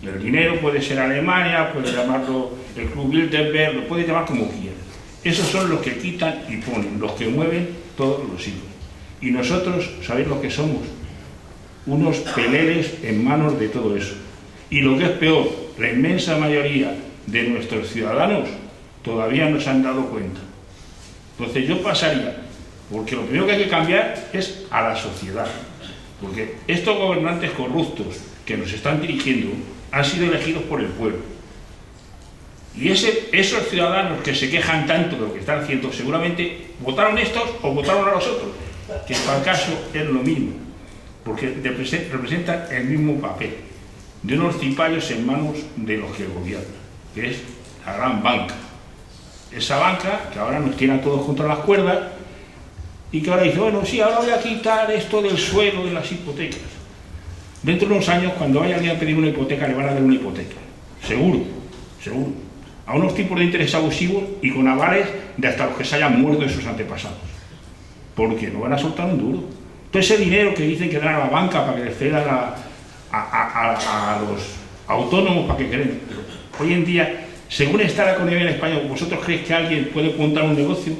Speaker 4: Y el dinero puede ser Alemania, puede llamarlo el Club Bilderberg, lo puede llamar como quiera. Esos son los que quitan y ponen, los que mueven todos los hilos. Y nosotros, ¿sabéis lo que somos? Unos peleles en manos de todo eso. Y lo que es peor, la inmensa mayoría de nuestros ciudadanos todavía no se han dado cuenta. Entonces yo pasaría, porque lo primero que hay que cambiar es a la sociedad. Porque estos gobernantes corruptos que nos están dirigiendo han sido elegidos por el pueblo. Y esos ciudadanos que se quejan tanto de lo que están haciendo, seguramente votaron estos o votaron a los otros, que para el caso es lo mismo, porque representan el mismo papel, de unos cipayos en manos de los que gobiernan, que es la gran banca. Esa banca que ahora nos tiene a todos contra las cuerdas y que ahora dice, bueno, sí, ahora voy a quitar esto del suelo de las hipotecas. Dentro de unos años, cuando vaya alguien a pedir una hipoteca, le van a dar una hipoteca. Seguro, seguro. A unos tipos de interés abusivos y con avales de hasta los que se hayan muerto de sus antepasados. Porque no van a soltar un duro. Todo ese dinero que dicen que dan a la banca para que les cedan a los autónomos para que creen. Pero hoy en día, según está la economía en España, ¿vosotros creéis que alguien puede montar un negocio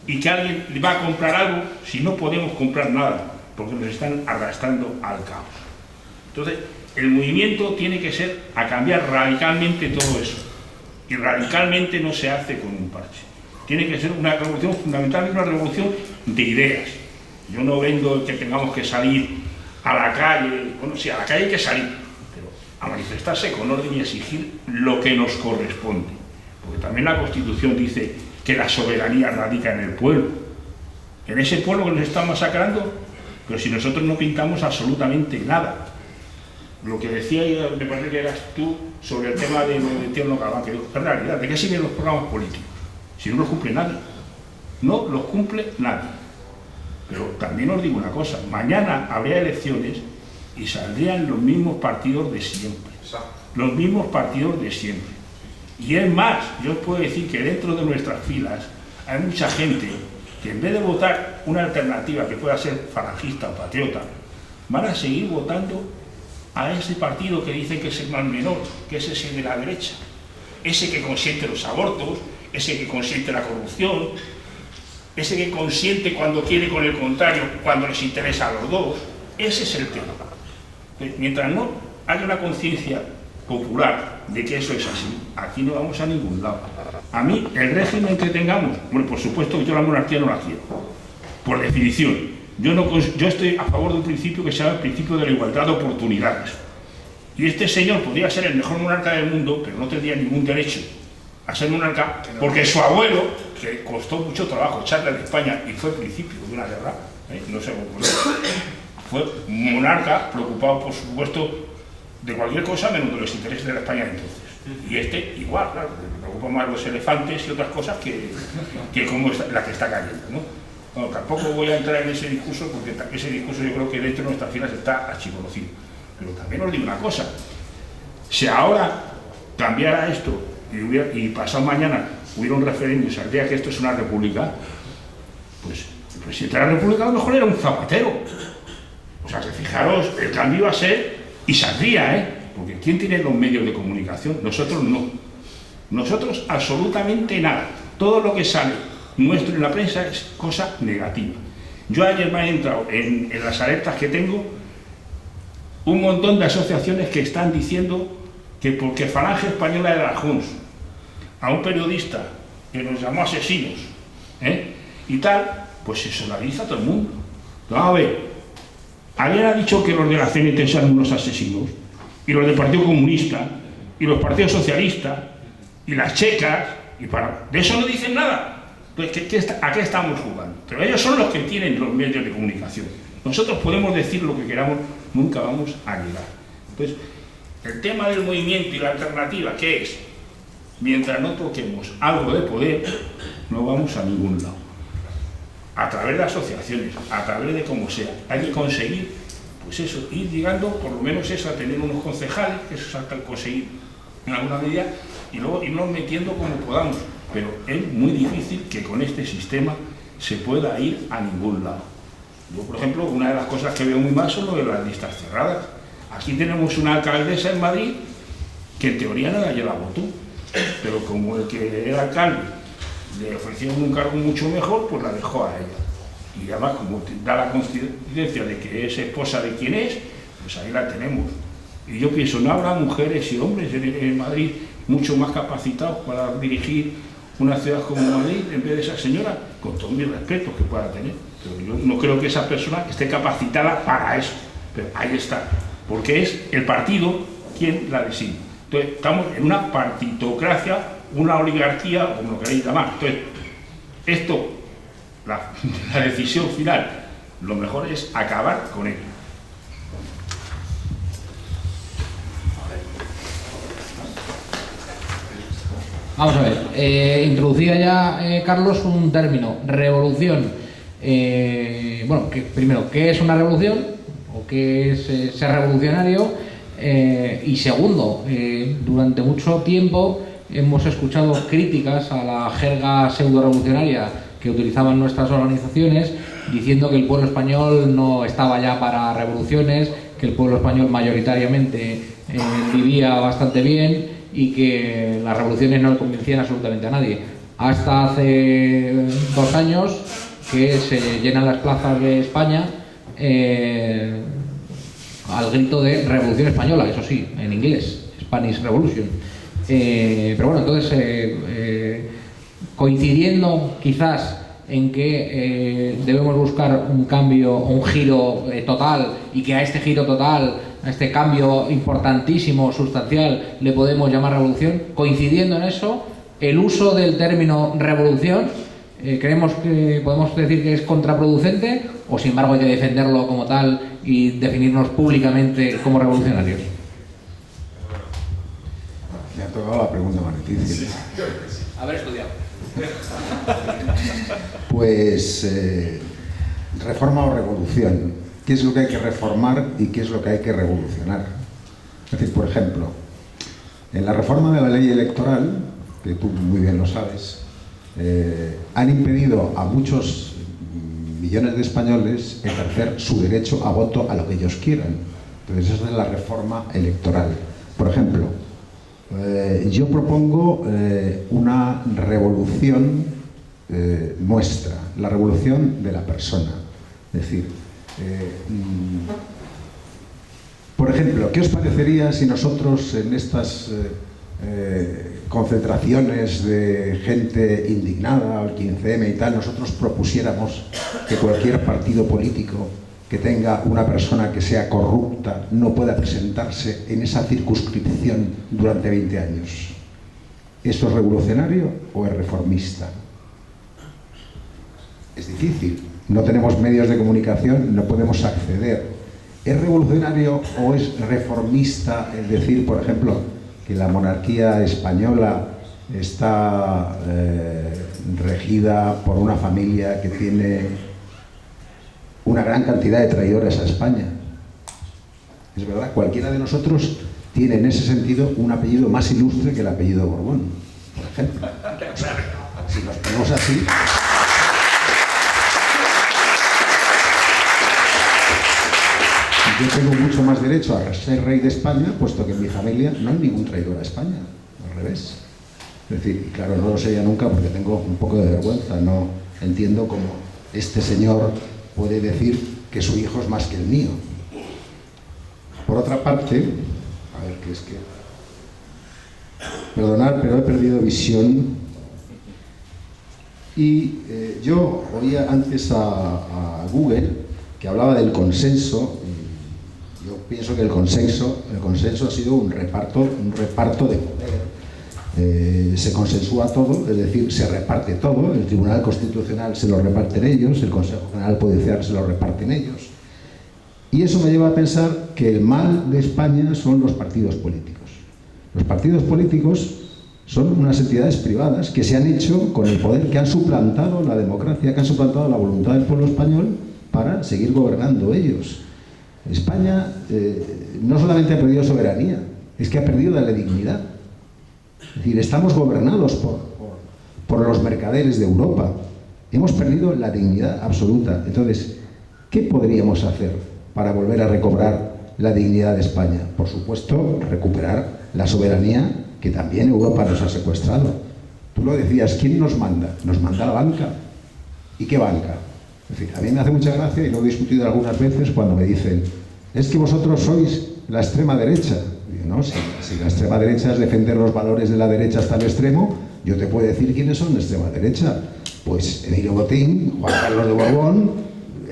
Speaker 4: y que alguien va a comprar algo si no podemos comprar nada? Porque nos están arrastrando al caos. Entonces, el movimiento tiene que ser a cambiar radicalmente todo eso. Y radicalmente no se hace con un parche. Tiene que ser una revolución, fundamentalmente una revolución de ideas. Yo no vendo que tengamos que salir a la calle, bueno, sí, a la calle hay que salir, pero a manifestarse con orden y exigir lo que nos corresponde. Porque también la Constitución dice que la soberanía radica en el pueblo. En ese pueblo que nos están masacrando, pero si nosotros no pintamos absolutamente nada. Lo que decía, me parece que eras tú, sobre el tema de lo de Tierno Galván, que dijo, en realidad, ¿de qué sirven los programas políticos? Si no los cumple nadie. No los cumple nadie. Pero también os digo una cosa, mañana habría elecciones y saldrían los mismos partidos de siempre. Los mismos partidos de siempre. Y es más, yo os puedo decir que dentro de nuestras filas hay mucha gente que en vez de votar una alternativa que pueda ser falangista o patriota, van a seguir votando a ese partido que dice que es el más menor, que es ese de la derecha, ese que consiente los abortos, ese que consiente la corrupción, ese que consiente cuando quiere con el contrario, cuando les interesa a los dos. Ese es el tema. Mientras no haya una conciencia popular de que eso es así, aquí no vamos a ningún lado. A mí, el régimen que tengamos, bueno, por supuesto que yo la monarquía no la quiero, por definición. Yo estoy a favor de un principio que se llama el principio de la igualdad de oportunidades. Y este señor podría ser el mejor monarca del mundo, pero no tendría ningún derecho a ser monarca, porque su abuelo, que costó mucho trabajo echarle de España y fue principio de una guerra, no sé cómo fue monarca preocupado, por supuesto, de cualquier cosa menos de los intereses de la España de entonces. Y este igual, claro, le preocupan más los elefantes y otras cosas que como la que está cayendo, ¿no? Bueno, tampoco voy a entrar en ese discurso, porque ese discurso yo creo que dentro de nuestras filas está archiconocido. Pero también os digo una cosa, si ahora cambiara esto y pasado mañana hubiera un referéndum y saldría que esto es una república, pues el presidente de la república a lo mejor era un Zapatero. O sea que fijaros, el cambio iba a ser y saldría, porque ¿quién tiene los medios de comunicación? Nosotros no. Nosotros absolutamente nada. Todo lo que sale nuestro en la prensa es cosa negativa. Yo ayer me he entrado en las alertas que tengo un montón de asociaciones que están diciendo que porque Falange Española de la Junts a un periodista que nos llamó asesinos y tal, pues se solidariza a todo el mundo. Vamos a ver, alguien ha dicho que los de la CNT son unos asesinos, y los del Partido Comunista, y los partidos socialistas, y las checas, de eso no dicen nada. Entonces, ¿a qué estamos jugando? Pero ellos son los que tienen los medios de comunicación. Nosotros podemos decir lo que queramos, nunca vamos a llegar. Entonces, el tema del movimiento y la alternativa, ¿qué es? Mientras no toquemos algo de poder, no vamos a ningún lado. A través de asociaciones, a través de como sea, hay que conseguir, pues eso, ir llegando, por lo menos eso, a tener unos concejales, que eso es conseguir en alguna medida, y luego irnos metiendo como podamos. Pero es muy difícil que con este sistema se pueda ir a ningún lado. Yo, por ejemplo, una de las cosas que veo muy mal son lo de las listas cerradas. Aquí tenemos una alcaldesa en Madrid que en teoría no la llevaba tú, pero como el que era alcalde le ofrecieron un cargo mucho mejor, pues la dejó a ella. Y además, como da la coincidencia de que es esposa de quien es, pues ahí la tenemos. Y yo pienso, ¿no habrá mujeres y hombres en Madrid mucho más capacitados para dirigir una ciudad como Madrid en vez de esa señora? Con todos mis respetos que pueda tener. Pero yo no creo que esa persona esté capacitada para eso. Pero ahí está. Porque es el partido quien la designa. Entonces, estamos en una partitocracia, una oligarquía, o como lo queréis llamar. Entonces, esto, la decisión final, lo mejor es acabar con ello.
Speaker 1: Vamos a ver, introducía ya Carlos un término, revolución. Bueno, primero, ¿qué es una revolución? ¿O qué es ser revolucionario? Y segundo, durante mucho tiempo hemos escuchado críticas a la jerga pseudo-revolucionaria que utilizaban nuestras organizaciones, diciendo que el pueblo español no estaba ya para revoluciones, que el pueblo español mayoritariamente vivía bastante bien y que las revoluciones no le convencían absolutamente a nadie. Hasta hace 2 años que se llenan las plazas de España al grito de Revolución Española, eso sí, en inglés, Spanish Revolution. Pero bueno, entonces, coincidiendo quizás en que debemos buscar un cambio, un giro total, y que a este giro total, a este cambio importantísimo, sustancial, le podemos llamar revolución, coincidiendo en eso, el uso del término revolución, ¿creemos que podemos decir que es contraproducente o sin embargo hay que defenderlo como tal y definirnos públicamente como revolucionarios?
Speaker 2: Me ha tocado la pregunta más difícil.
Speaker 1: Haber estudiado.
Speaker 2: Pues reforma o revolución. ¿Qué es lo que hay que reformar y qué es lo que hay que revolucionar? Es decir, por ejemplo, en la reforma de la ley electoral, que tú muy bien lo sabes, han impedido a muchos millones de españoles ejercer su derecho a voto a lo que ellos quieran. Entonces, esa es la reforma electoral. Por ejemplo, yo propongo una revolución nuestra, la revolución de la persona. Es decir, por ejemplo, ¿qué os parecería si nosotros en estas concentraciones de gente indignada, al 15M y tal, nosotros propusiéramos que cualquier partido político que tenga una persona que sea corrupta no pueda presentarse en esa circunscripción durante 20 años? ¿Esto es revolucionario o es reformista? Es difícil, no tenemos medios de comunicación, no podemos acceder. ¿Es revolucionario o es reformista el decir, por ejemplo, que la monarquía española está regida por una familia que tiene una gran cantidad de traidores a España? Es verdad, cualquiera de nosotros tiene en ese sentido un apellido más ilustre que el apellido Borbón, por ejemplo. O sea, si nos ponemos así... Yo tengo mucho más derecho a ser rey de España, puesto que en mi familia no hay ningún traidor a España, al revés. Es decir, claro, no lo sería nunca porque tengo un poco de vergüenza, no entiendo cómo este señor puede decir que su hijo es más que el mío. Por otra parte, a ver, ¿qué es que? Perdonad, pero he perdido visión. Y yo oía antes a Google que hablaba del consenso. Yo pienso que el consenso ha sido un reparto de poder. Se consensúa todo, es decir, se reparte todo. El Tribunal Constitucional se lo reparten ellos, el Consejo General Judicial se lo reparten ellos. Y eso me lleva a pensar que el mal de España son los partidos políticos. Los partidos políticos son unas entidades privadas que se han hecho con el poder, que han suplantado la democracia, que han suplantado la voluntad del pueblo español para seguir gobernando ellos. España no solamente ha perdido soberanía, es que ha perdido la dignidad. Es decir, estamos gobernados por los mercaderes de Europa. Hemos perdido la dignidad absoluta. Entonces, ¿qué podríamos hacer para volver a recobrar la dignidad de España? Por supuesto, recuperar la soberanía que también Europa nos ha secuestrado. Tú lo decías, ¿quién nos manda? Nos manda la banca. ¿Y qué banca? En fin, a mí me hace mucha gracia, y lo he discutido algunas veces, cuando me dicen, es que vosotros sois la extrema derecha. Digo, no, si la extrema derecha es defender los valores de la derecha hasta el extremo, yo te puedo decir quiénes son la extrema derecha. Pues Emilio Botín, Juan Carlos de Borbón,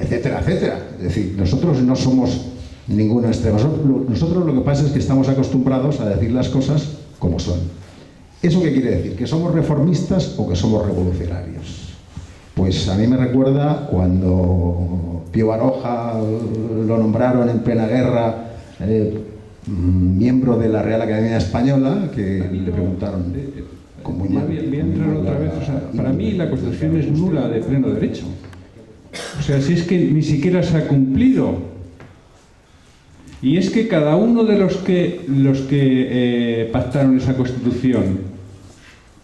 Speaker 2: etcétera, etcétera. Es decir, nosotros no somos ninguna extrema. Nosotros lo que pasa es que estamos acostumbrados a decir las cosas como son. ¿Eso qué quiere decir? ¿Que somos reformistas o que somos revolucionarios? Pues a mí me recuerda cuando Pío Baroja lo nombraron en plena guerra miembro de la Real Academia Española, que le preguntaron...
Speaker 3: Voy a entrar otra vez. O sea, para mí la Constitución es nula de pleno derecho. O sea, si es que ni siquiera se ha cumplido. Y es que cada uno de los que pactaron esa Constitución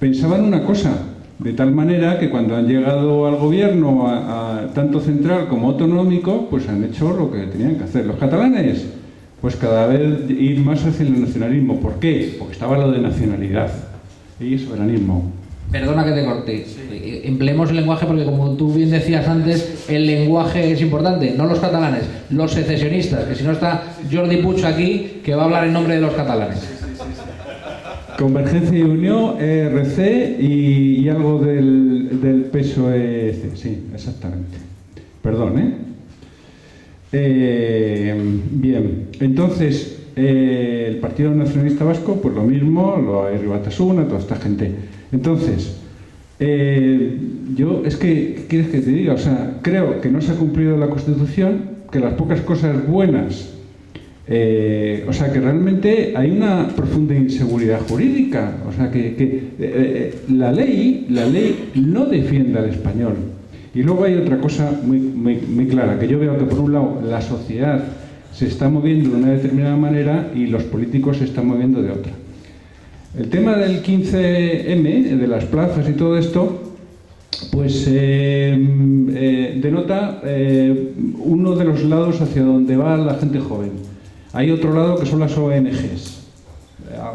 Speaker 3: pensaban una cosa, de tal manera que cuando han llegado al gobierno, tanto central como autonómico, pues han hecho lo que tenían que hacer. Los catalanes, pues cada vez ir más hacia el nacionalismo. ¿Por qué? Porque estaba lo de nacionalidad y soberanismo.
Speaker 1: Perdona que te corte. Sí. Empleemos el lenguaje porque, como tú bien decías antes, el lenguaje es importante. No los catalanes, los secesionistas. Que si no está Jordi Puig aquí, que va a hablar en nombre de los catalanes.
Speaker 3: Convergencia y Unión, ERC y algo del PSOE. Sí, exactamente. Perdón, bien, entonces el Partido Nacionalista Vasco, pues lo mismo, lo hay Batasuna, toda esta gente. Entonces, yo, es que, ¿qué quieres que te diga? O sea, creo que no se ha cumplido la Constitución, que las pocas cosas buenas, o sea, que realmente hay una profunda inseguridad jurídica. O sea, que la ley no defiende al español. Y luego hay otra cosa muy clara, que yo veo que por un lado la sociedad se está moviendo de una determinada manera y los políticos se están moviendo de otra. El tema del 15M, de las plazas y todo esto, pues denota uno de los lados hacia donde va la gente joven. Hay otro lado que son las ONGs,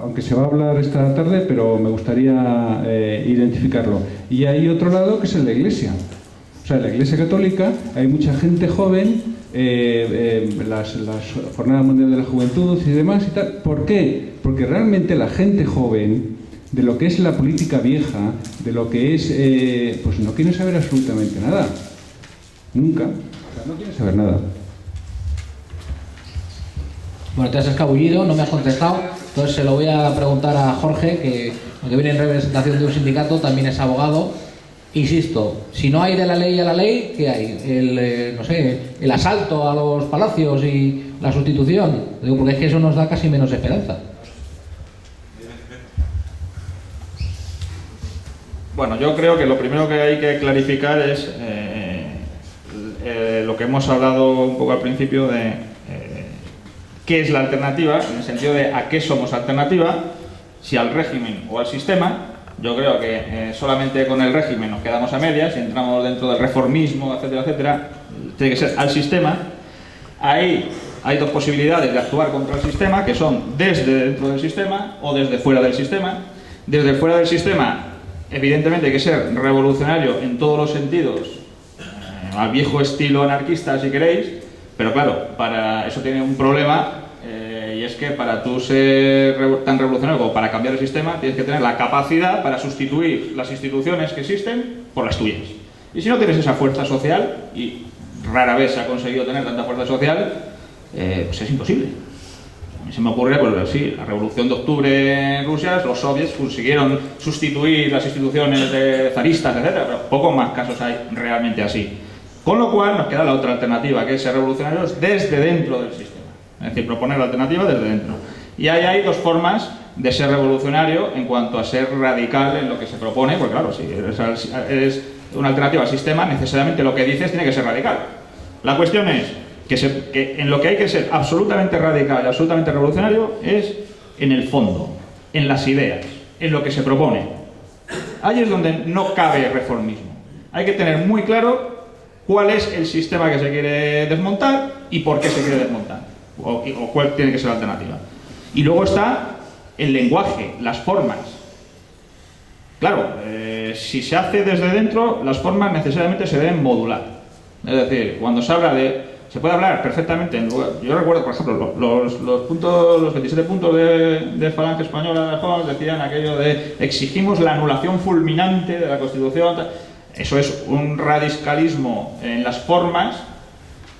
Speaker 3: aunque se va a hablar esta tarde, pero me gustaría identificarlo. Y hay otro lado que es la Iglesia. O sea, en la Iglesia Católica hay mucha gente joven las Jornadas Mundiales de la Juventud y demás y tal. ¿Por qué? Porque realmente la gente joven, de lo que es la política vieja, de lo que es, pues no quiere saber absolutamente nada. Nunca. O sea, no quiere saber nada.
Speaker 1: Bueno, te has escabullido, no me has contestado, entonces se lo voy a preguntar a Jorge, que aunque viene en representación de un sindicato, también es abogado. Insisto, si no hay de la ley a la ley, ¿qué hay? No sé, el asalto a los palacios y la sustitución. Digo, porque es que eso nos da casi menos esperanza.
Speaker 5: Bueno, yo creo que lo primero que hay que clarificar es lo que hemos hablado un poco al principio de qué es la alternativa, en el sentido de a qué somos alternativa, si al régimen o al sistema. Yo creo que solamente con el régimen nos quedamos a medias, si entramos dentro del reformismo, etcétera, etcétera, tiene que ser al sistema. Ahí hay dos posibilidades de actuar contra el sistema, que son desde dentro del sistema o desde fuera del sistema. Desde fuera del sistema, evidentemente hay que ser revolucionario en todos los sentidos, al viejo estilo anarquista si queréis, pero claro, para eso tiene un problema. Y es que para tú ser tan revolucionario como para cambiar el sistema, tienes que tener la capacidad para sustituir las instituciones que existen por las tuyas. Y si no tienes esa fuerza social, y rara vez se ha conseguido tener tanta fuerza social, pues es imposible. A mí se me ocurre, pues sí, la Revolución de Octubre en Rusia, los soviets consiguieron sustituir las instituciones de zaristas, etc., pero pocos más casos hay realmente así. Con lo cual nos queda la otra alternativa, que es ser revolucionarios desde dentro del sistema. Es decir, proponer la alternativa desde dentro. Y ahí hay dos formas de ser revolucionario en cuanto a ser radical en lo que se propone, porque claro, si eres una alternativa al sistema, necesariamente lo que dices tiene que ser radical. La cuestión es que en lo que hay que ser absolutamente radical y absolutamente revolucionario es en el fondo, en las ideas, en lo que se propone. Ahí es donde no cabe reformismo. Hay que tener muy claro cuál es el sistema que se quiere desmontar y por qué se quiere desmontar. O cuál tiene que ser la alternativa. Y luego está el lenguaje, las formas. Claro, si se hace desde dentro, las formas necesariamente se deben modular. Es decir, cuando se habla se puede hablar perfectamente en lugar. Yo recuerdo, por ejemplo, los 27 puntos de Falange Española de las Jóvenes decían aquello de exigimos la anulación fulminante de la Constitución. Eso es un radicalismo en las formas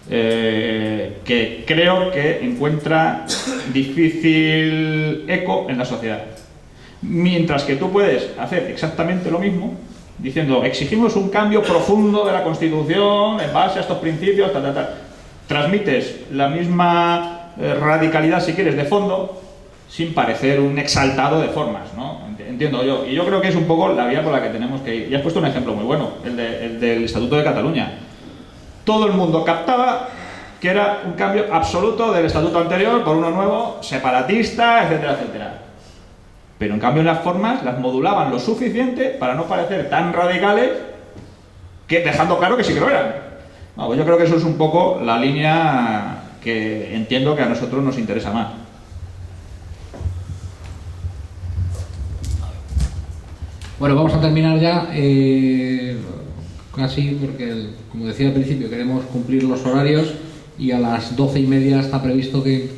Speaker 5: que creo que encuentra difícil eco en la sociedad. Mientras que tú puedes hacer exactamente lo mismo diciendo exigimos un cambio profundo de la Constitución en base a estos principios, tal, tal, tal. Transmites la misma radicalidad, si quieres, de fondo, sin parecer un exaltado de formas, ¿no? Entiendo yo. Y yo creo que es un poco la vía por la que tenemos que ir. Y has puesto un ejemplo muy bueno, el del Estatuto de Cataluña. Todo el mundo captaba que era un cambio absoluto del estatuto anterior por uno nuevo, separatista, etcétera, etcétera. Pero en cambio en las formas las modulaban lo suficiente para no parecer tan radicales, que dejando claro que sí que lo eran. No, pues yo creo que eso es un poco la línea que entiendo que a nosotros nos interesa más.
Speaker 1: Bueno, vamos a terminar ya. Casi, porque como decía al principio, queremos cumplir los horarios y a las 12:30 está previsto que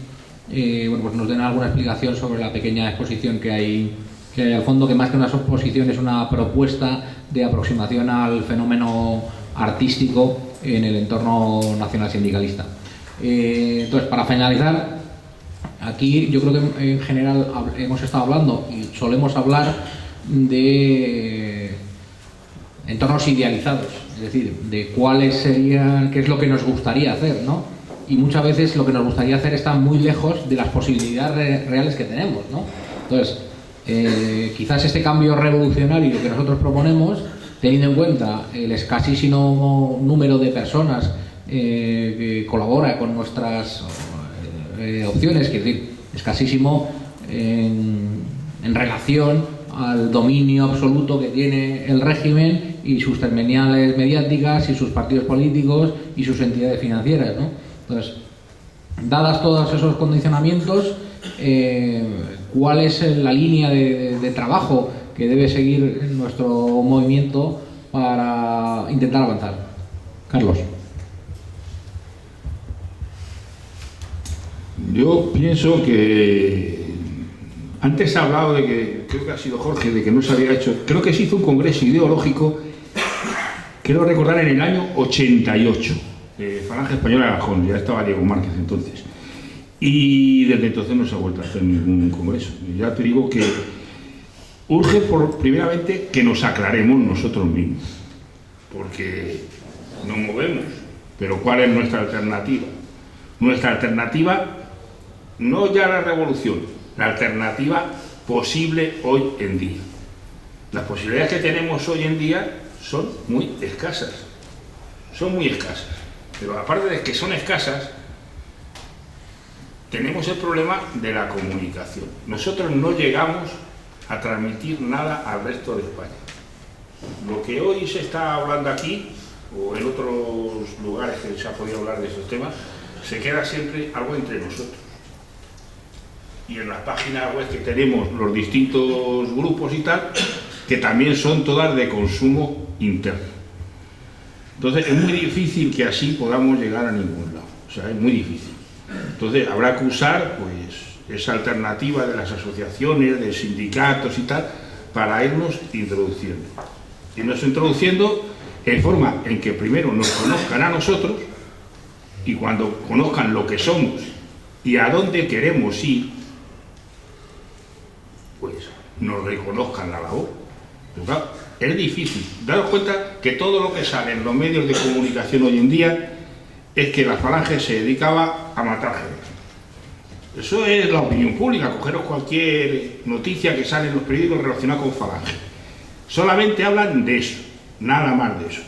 Speaker 1: bueno, pues nos den alguna explicación sobre la pequeña exposición que hay al fondo, que más que una exposición es una propuesta de aproximación al fenómeno artístico en el entorno nacional sindicalista. Entonces, para finalizar, aquí yo creo que en general hemos estado hablando y solemos hablar de entornos idealizados, es decir, de qué es lo que nos gustaría hacer, ¿no? Y muchas veces lo que nos gustaría hacer está muy lejos de las posibilidades reales que tenemos, ¿no? Entonces, quizás este cambio revolucionario que nosotros proponemos, teniendo en cuenta el escasísimo número de personas que colabora con nuestras opciones, es decir, escasísimo en relación al dominio absoluto que tiene el régimen y sus terminales mediáticas y sus partidos políticos y sus entidades financieras, ¿no? Entonces, dadas todos esos condicionamientos, ¿cuál es la línea de trabajo que debe seguir nuestro movimiento para intentar avanzar? Carlos.
Speaker 4: Yo pienso que antes se ha hablado de que, creo que ha sido Jorge, de que no se había hecho, creo que se hizo un congreso ideológico, quiero recordar, en el año 88, Falange Española de Gijón, ya estaba Diego Márquez entonces, y desde entonces no se ha vuelto a hacer ningún congreso. Y ya te digo que urge, primeramente, que nos aclaremos nosotros mismos, porque nos movemos, pero ¿cuál es nuestra alternativa? Nuestra alternativa, no ya la revolución, la alternativa posible hoy en día. Las posibilidades que tenemos hoy en día son muy escasas, pero aparte de que son escasas, tenemos el problema de la comunicación. Nosotros no llegamos a transmitir nada al resto de España. Lo que hoy se está hablando aquí, o en otros lugares que se ha podido hablar de esos temas, se queda siempre algo entre nosotros. Y en las páginas web que tenemos, los distintos grupos y tal, que también son todas de consumo interno. Entonces es muy difícil que así podamos llegar a ningún lado, o sea, es muy difícil. Entonces habrá que usar pues esa alternativa de las asociaciones, de sindicatos y tal, para irnos introduciendo. Irnos introduciendo en forma en que primero nos conozcan a nosotros, y cuando conozcan lo que somos y a dónde queremos ir, pues nos reconozcan la labor. Pero claro, es difícil. Daros cuenta que todo lo que sale en los medios de comunicación hoy en día es que la Falange se dedicaba a matar gente. Eso es la opinión pública. Cogeros cualquier noticia que sale en los periódicos relacionada con Falange. Solamente hablan de eso, nada más de eso.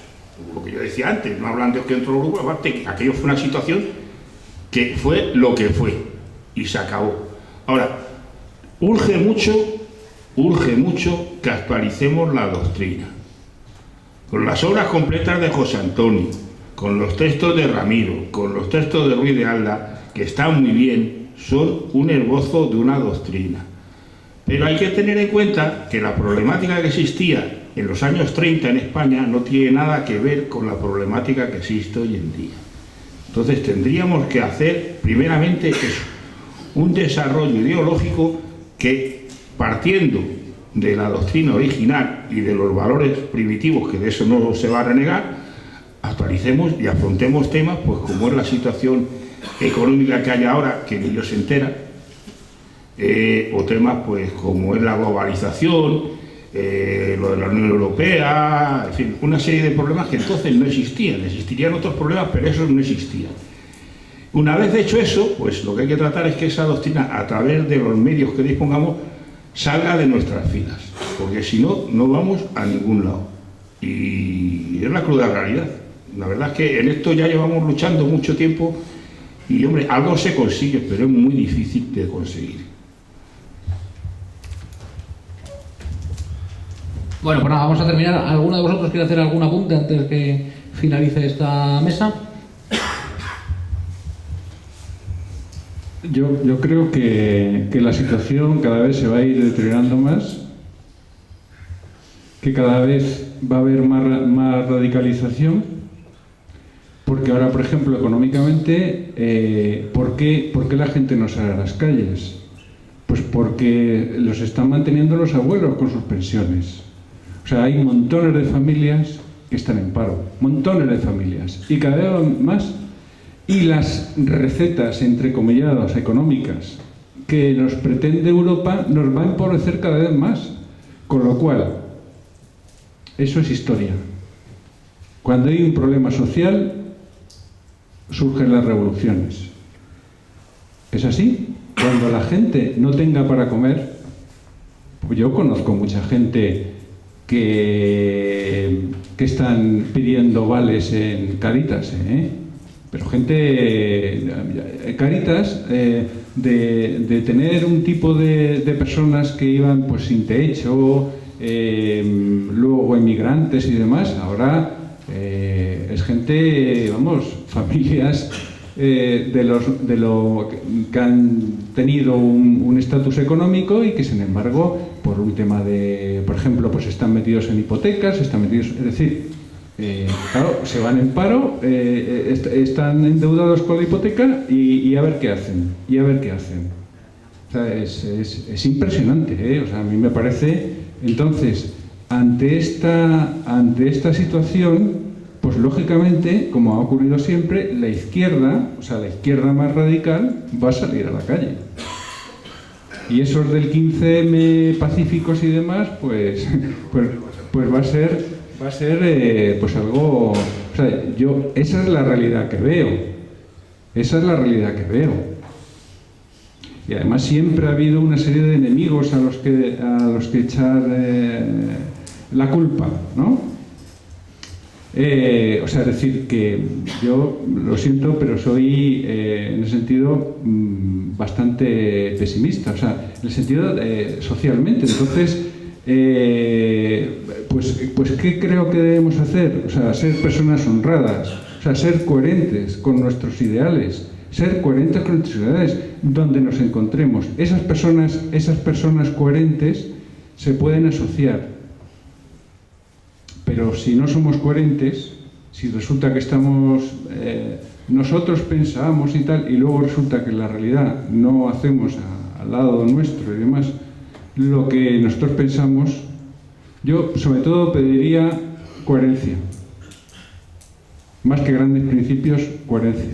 Speaker 4: Lo que yo decía antes, no hablan de que otro grupo, aparte, aquello fue una situación que fue lo que fue y se acabó. Ahora, urge mucho que actualicemos la doctrina. Con las obras completas de José Antonio, con los textos de Ramiro, con los textos de Ruiz de Alda, que están muy bien, son un esbozo de una doctrina. Pero hay que tener en cuenta que la problemática que existía en los años 30 en España no tiene nada que ver con la problemática que existe hoy en día. Entonces tendríamos que hacer primeramente eso, un desarrollo ideológico que, partiendo de la doctrina original y de los valores primitivos, que de eso no se va a renegar, actualicemos y afrontemos temas pues como es la situación económica que hay ahora, que ni Dios se entera, o temas pues como es la globalización, lo de la Unión Europea, en fin, una serie de problemas que entonces no existían. Existirían otros problemas, pero esos no existían. Una vez hecho eso, pues lo que hay que tratar es que esa doctrina, a través de los medios que dispongamos, salga de nuestras filas, porque si no, no vamos a ningún lado. Y es la cruda realidad. La verdad es que en esto ya llevamos luchando mucho tiempo y, hombre, algo se consigue, pero es muy difícil de conseguir.
Speaker 1: Bueno, pues nada, vamos a terminar. ¿Alguno de vosotros quiere hacer algún apunte antes que finalice esta mesa?
Speaker 3: Yo creo que la situación cada vez se va a ir deteriorando más, que cada vez va a haber más radicalización, porque ahora, por ejemplo, económicamente, ¿por qué la gente no sale a las calles? Pues porque los están manteniendo los abuelos con sus pensiones. O sea, hay montones de familias que están en paro, montones de familias, y cada vez más. Y las recetas, entrecomilladas, económicas, que nos pretende Europa, nos va a empobrecer cada vez más. Con lo cual, eso es historia. Cuando hay un problema social, surgen las revoluciones. ¿Es así? Cuando la gente no tenga para comer, pues yo conozco mucha gente que están pidiendo vales en Cáritas, pero gente, Cáritas, de tener un tipo de personas que iban pues sin techo, luego inmigrantes y demás, ahora es gente, vamos, familias de lo que han tenido un estatus económico y que sin embargo por un tema de, por ejemplo, pues están metidos en hipotecas, están metidos, es decir, Claro, se van en paro, están endeudados con la hipoteca y a ver qué hacen, O sea, es impresionante, ¿eh? O sea, a mí me parece. Entonces, ante esta situación, pues lógicamente, como ha ocurrido siempre, la izquierda, o sea, la izquierda más radical, va a salir a la calle. Y esos del 15M pacíficos y demás, pues va a ser pues algo. O sea, esa es la realidad que veo. Y además siempre ha habido una serie de enemigos a los que echar la culpa, ¿no? O sea, es decir, que yo lo siento, pero soy en ese sentido bastante pesimista, o sea, en el sentido socialmente. Entonces, pues ¿qué creo que debemos hacer? O sea, ser personas honradas, o sea, ser coherentes con nuestros ideales, donde nos encontremos. Esas personas coherentes se pueden asociar. Pero si no somos coherentes, si resulta que estamos, nosotros pensamos y tal, y luego resulta que en la realidad no hacemos al lado nuestro y demás lo que nosotros pensamos, yo sobre todo pediría coherencia. Más que grandes principios, coherencia.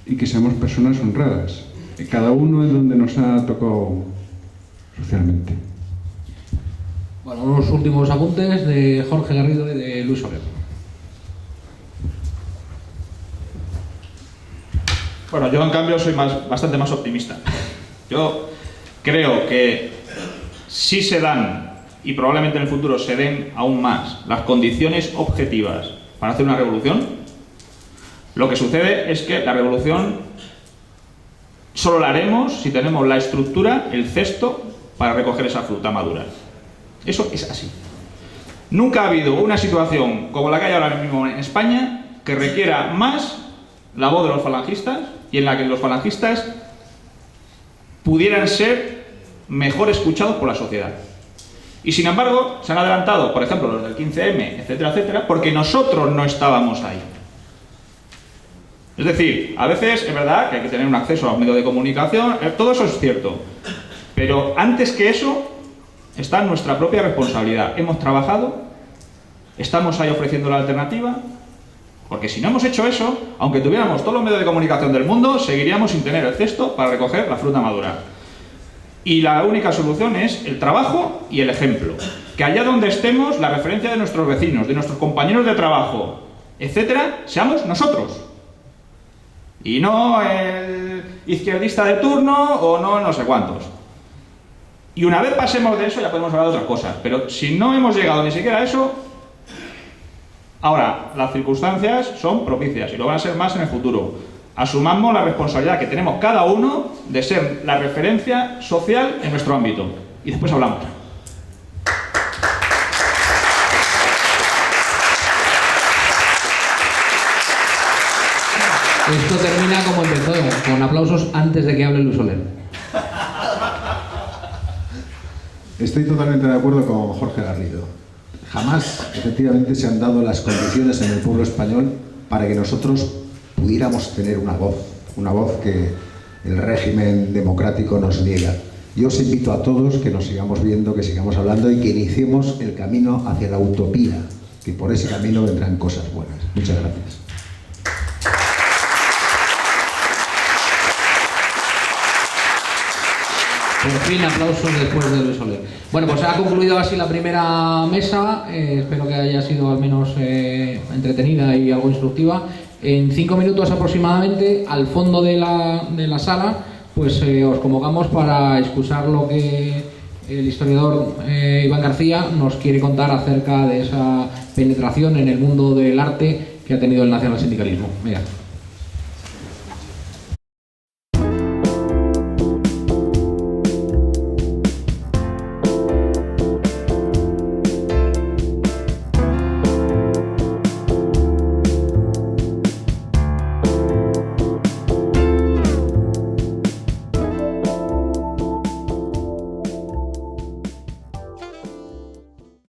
Speaker 3: Y que seamos personas honradas, cada uno en donde nos ha tocado socialmente.
Speaker 1: Bueno, unos últimos apuntes de Jorge Garrido y de Luis Soler.
Speaker 5: Bueno, yo en cambio soy bastante más optimista. Yo creo que si se dan, y probablemente en el futuro se den aún más, las condiciones objetivas para hacer una revolución, lo que sucede es que la revolución solo la haremos si tenemos la estructura, el cesto, para recoger esa fruta madura. Eso es así. Nunca ha habido una situación como la que hay ahora mismo en España que requiera más la voz de los falangistas y en la que los falangistas pudieran ser mejor escuchados por la sociedad. Y sin embargo, se han adelantado, por ejemplo, los del 15M, etcétera, etcétera, porque nosotros no estábamos ahí. Es decir, a veces es verdad que hay que tener un acceso a un medio de comunicación, todo eso es cierto. Pero antes que eso, está nuestra propia responsabilidad. Hemos trabajado, estamos ahí ofreciendo la alternativa, porque si no hemos hecho eso, aunque tuviéramos todos los medios de comunicación del mundo, seguiríamos sin tener el cesto para recoger la fruta madura. Y la única solución es el trabajo y el ejemplo. Que allá donde estemos, la referencia de nuestros vecinos, de nuestros compañeros de trabajo, etcétera, seamos nosotros. Y no el izquierdista de turno o no sé cuántos. Y una vez pasemos de eso ya podemos hablar de otras cosas. Pero si no hemos llegado ni siquiera a eso, ahora las circunstancias son propicias y lo van a ser más en el futuro. Asumamos la responsabilidad que tenemos cada uno de ser la referencia social en nuestro ámbito. Y después hablamos.
Speaker 1: Esto termina como empezó, con aplausos antes de que hable Luis Soler.
Speaker 2: Estoy totalmente de acuerdo con Jorge Garrido. Jamás, efectivamente, se han dado las condiciones en el pueblo español para que nosotros pudiéramos tener una voz que el régimen democrático nos niega. Yo os invito a todos que nos sigamos viendo, que sigamos hablando y que iniciemos el camino hacia la utopía, que por ese camino vendrán cosas buenas. Muchas gracias.
Speaker 1: Por fin, aplausos después de Luis Soler. Bueno, pues ha concluido así la primera mesa. Espero que haya sido al menos entretenida y algo instructiva. En 5 minutos aproximadamente, al fondo de la sala, pues os convocamos para escuchar lo que el historiador Iván García nos quiere contar acerca de esa penetración en el mundo del arte que ha tenido el nacionalsindicalismo. Venga.